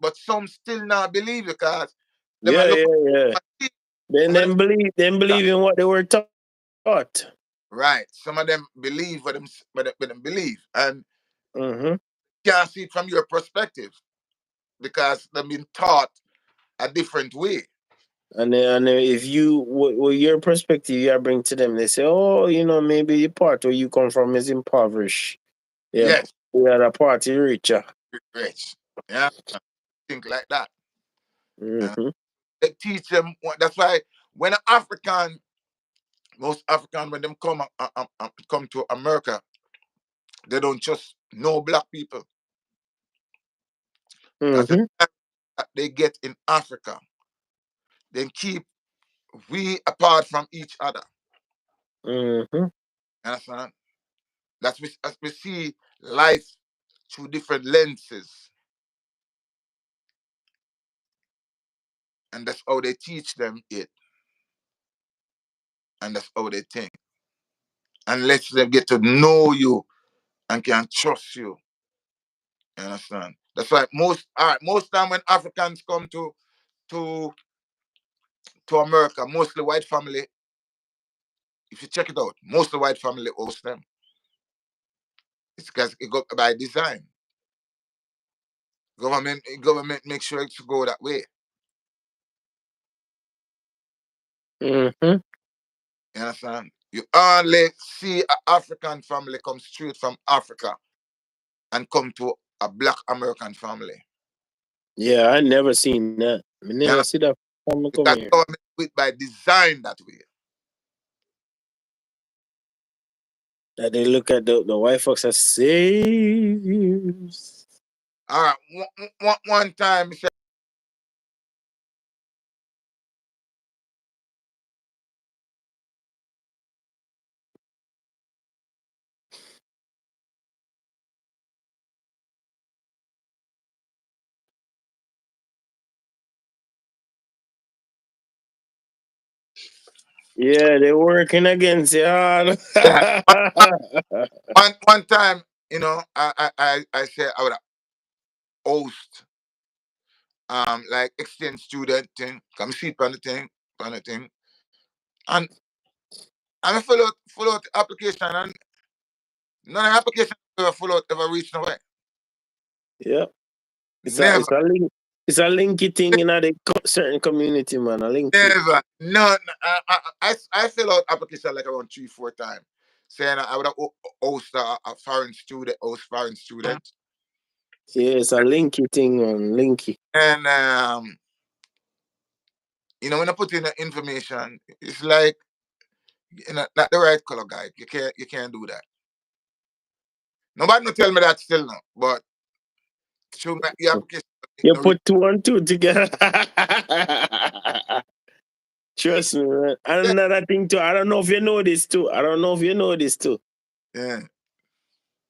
[SPEAKER 1] but some still not believe because they might
[SPEAKER 2] Yeah,
[SPEAKER 1] look
[SPEAKER 2] yeah.
[SPEAKER 1] at it,
[SPEAKER 2] Then
[SPEAKER 1] and when them
[SPEAKER 2] them believe in what they were taught.
[SPEAKER 1] right, some of them believe what them believe, and
[SPEAKER 2] Mm-hmm.
[SPEAKER 1] can't see it from your perspective because they've been taught a different way.
[SPEAKER 2] And then if you, with your perspective, you bring to them, they say, oh, maybe the part where you come from is impoverished. Yeah,
[SPEAKER 1] Yes,
[SPEAKER 2] we are a party richer.
[SPEAKER 1] rich. Yeah, think like that. And
[SPEAKER 2] Mm-hmm.
[SPEAKER 1] they teach them. That's why when most African, when them come to America, they don't trust. no black people. That's the
[SPEAKER 2] Mm-hmm.
[SPEAKER 1] time that they get in Africa. Then keep we apart from each other.
[SPEAKER 2] Mm-hmm.
[SPEAKER 1] Understand? As we see life through different lenses, and that's how they teach them it, and that's how they think. Unless they get to know you and can trust you. You understand? That's why most time when Africans come to to America, mostly white family. If you check it out, most of the white family host them. It's because it got by design. Government make sure it to go that way.
[SPEAKER 2] Mm-hmm.
[SPEAKER 1] You understand? You only see an African family come straight from Africa and come to a black American family.
[SPEAKER 2] Yeah, I never seen that. I never
[SPEAKER 1] You
[SPEAKER 2] see
[SPEAKER 1] understand?
[SPEAKER 2] that family come
[SPEAKER 1] Because
[SPEAKER 2] here.
[SPEAKER 1] government do it by design that way.
[SPEAKER 2] That they look at the white folks as saviors.
[SPEAKER 1] All right. One time, he said,
[SPEAKER 2] Yeah, they're working against you hard.
[SPEAKER 1] yeah. One time, I said I would host like exchange student thing, come see on the thing, and I fill out the application, and none of the application ever full out ever reach nowhere.
[SPEAKER 2] Yep.
[SPEAKER 1] Never,
[SPEAKER 2] It's a link. It's a linky thing in a certain community, man. A linky.
[SPEAKER 1] never, none. I fill out application like around 3 4 times, saying I would host a foreign student,
[SPEAKER 2] Yeah, it's a linky thing on linky.
[SPEAKER 1] and when I put in the information, it's like not the right color guy. You can't do that. Nobody no tell me that still no, but through the application,
[SPEAKER 2] You
[SPEAKER 1] no reach.
[SPEAKER 2] put two and two together. Trust me, man. And
[SPEAKER 1] Yeah,
[SPEAKER 2] another thing too, I don't know if you know this too. I don't know if you know this too.
[SPEAKER 1] yeah,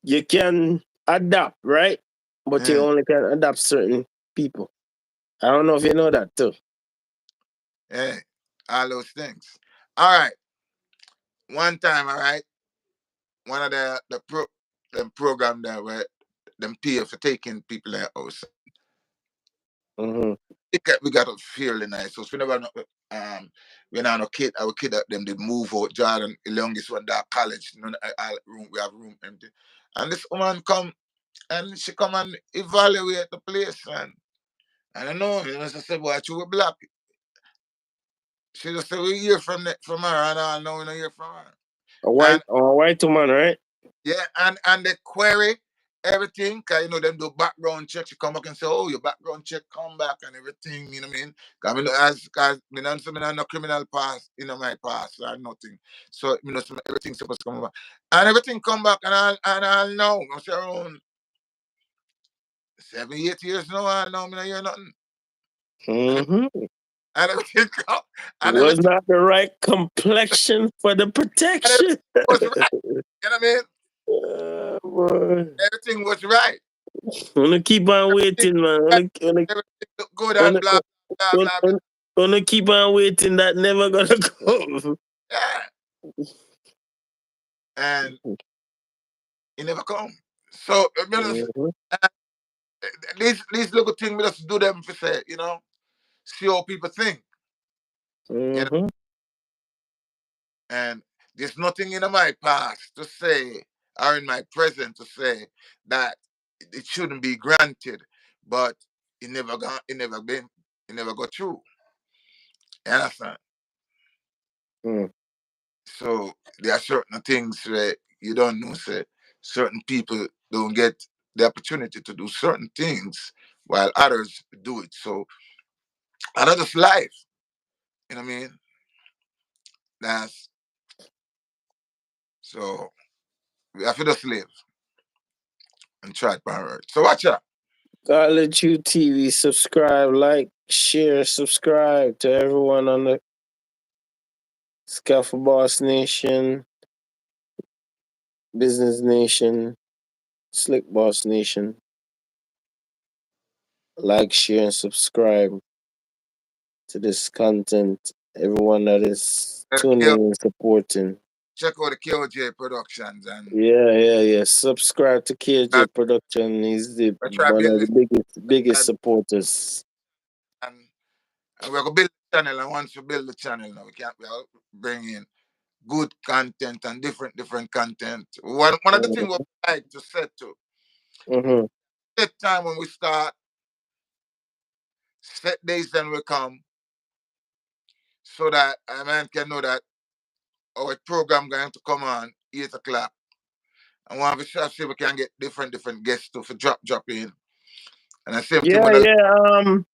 [SPEAKER 2] You can adapt, right? But you
[SPEAKER 1] yeah,
[SPEAKER 2] only can adapt certain people. I don't know if you know that too.
[SPEAKER 1] yeah. All those things. All right. One time, all right. One of them program there where them pay for taking people in the house.
[SPEAKER 2] Mm-hmm.
[SPEAKER 1] We got a fairly nice house. We never know, when I was a kid, our kid them did move out. Jordan, the youngest one, that college. All room we have room empty. And this woman come and she come and evaluate the place, and I don't know. She said, "Boy, you were black." She just said, "We hear from her, and I know we don't hear from her." And
[SPEAKER 2] A white woman, right?
[SPEAKER 1] yeah, and they query everything, cause them do background check. She come back and say, "Oh, your background check come back and everything." You know what I mean? Cause me not no criminal past, my past or nothing. So everything supposed to come back, and everything come back, and I know. I'm say around 7 8 years now. I know me not hear nothing,
[SPEAKER 2] Mm-hmm.
[SPEAKER 1] and everything come, and
[SPEAKER 2] Was
[SPEAKER 1] everything,
[SPEAKER 2] not the right complexion for the
[SPEAKER 1] and everything
[SPEAKER 2] protection.
[SPEAKER 1] was right. You know what I mean?
[SPEAKER 2] Boy.
[SPEAKER 1] Everything was right.
[SPEAKER 2] Wanna keep on
[SPEAKER 1] Everything,
[SPEAKER 2] waiting, man.
[SPEAKER 1] everything look good and
[SPEAKER 2] Wanna,
[SPEAKER 1] blah blah
[SPEAKER 2] wanna,
[SPEAKER 1] blah blah.
[SPEAKER 2] wanna, wanna keep on waiting. That never gonna come.
[SPEAKER 1] Yeah. And he never come. So
[SPEAKER 2] Mm-hmm.
[SPEAKER 1] uh, these little things we just do them for say, see how people think, you know.
[SPEAKER 2] Mm-hmm.
[SPEAKER 1] And there's nothing in my past to say or in my present to say that it shouldn't be granted, but it never got through. You understand?
[SPEAKER 2] Mm-hmm.
[SPEAKER 1] So there are certain things where you don't know, say certain people don't get the opportunity to do certain things while others do it. So another's life, you know what I mean? That's so we have to just live. and try it parrot. So watch out.
[SPEAKER 2] College TV. Subscribe, like, share, subscribe to everyone on the Scaffold Boss Nation, Business Nation, Slick Boss Nation. Like, share, and subscribe to this content. Everyone that is tuning in and supporting.
[SPEAKER 1] Check out the KOJ Productions and
[SPEAKER 2] Yeah. Subscribe to KJ Production. He's the
[SPEAKER 1] we try
[SPEAKER 2] one
[SPEAKER 1] build
[SPEAKER 2] of
[SPEAKER 1] this
[SPEAKER 2] the biggest supporters.
[SPEAKER 1] and, and we're gonna build the channel. And once we build the channel, now we can't bring in good content and different content. One of the things we like to set to set time when we start, set days then we come, so that a man can know that our program going to come on 8 o'clock. And one of the shots we can get different guests to for drop in. And the same thing with the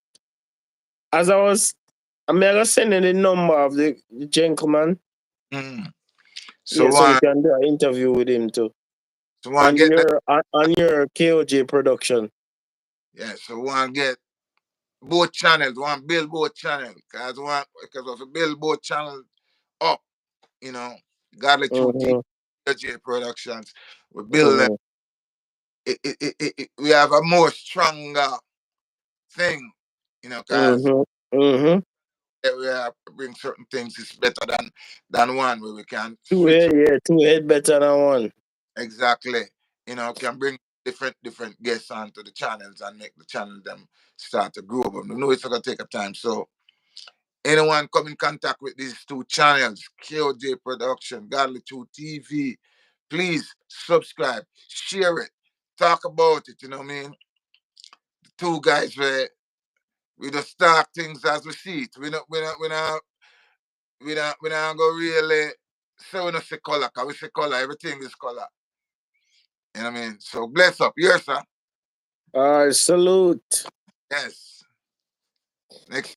[SPEAKER 2] As I'm gonna send you the number of the gentleman.
[SPEAKER 1] So
[SPEAKER 2] So we can do an interview with him too.
[SPEAKER 1] So want get
[SPEAKER 2] on your KOJ production.
[SPEAKER 1] Yeah, so want get both channels, want build both channels. Because of the build both channels up, Godly Truth KOJ Productions. We build them. We have a more stronger thing, because we have to bring certain things is better than one where we can switch.
[SPEAKER 2] Two head better than one.
[SPEAKER 1] Exactly. Can bring different guests onto the channels and make the channel them start to grow. But we know it's gonna take a time. So anyone come in contact with these two channels, KOJ Production, Godly Truth TV, please subscribe, share it, talk about it. You know what I mean? The two guys where we just start things as we see it. We not go really say we not see color, because we see color, everything is color. You know what I mean? So bless up. Yes, sir.
[SPEAKER 2] Salute.
[SPEAKER 1] Yes. Next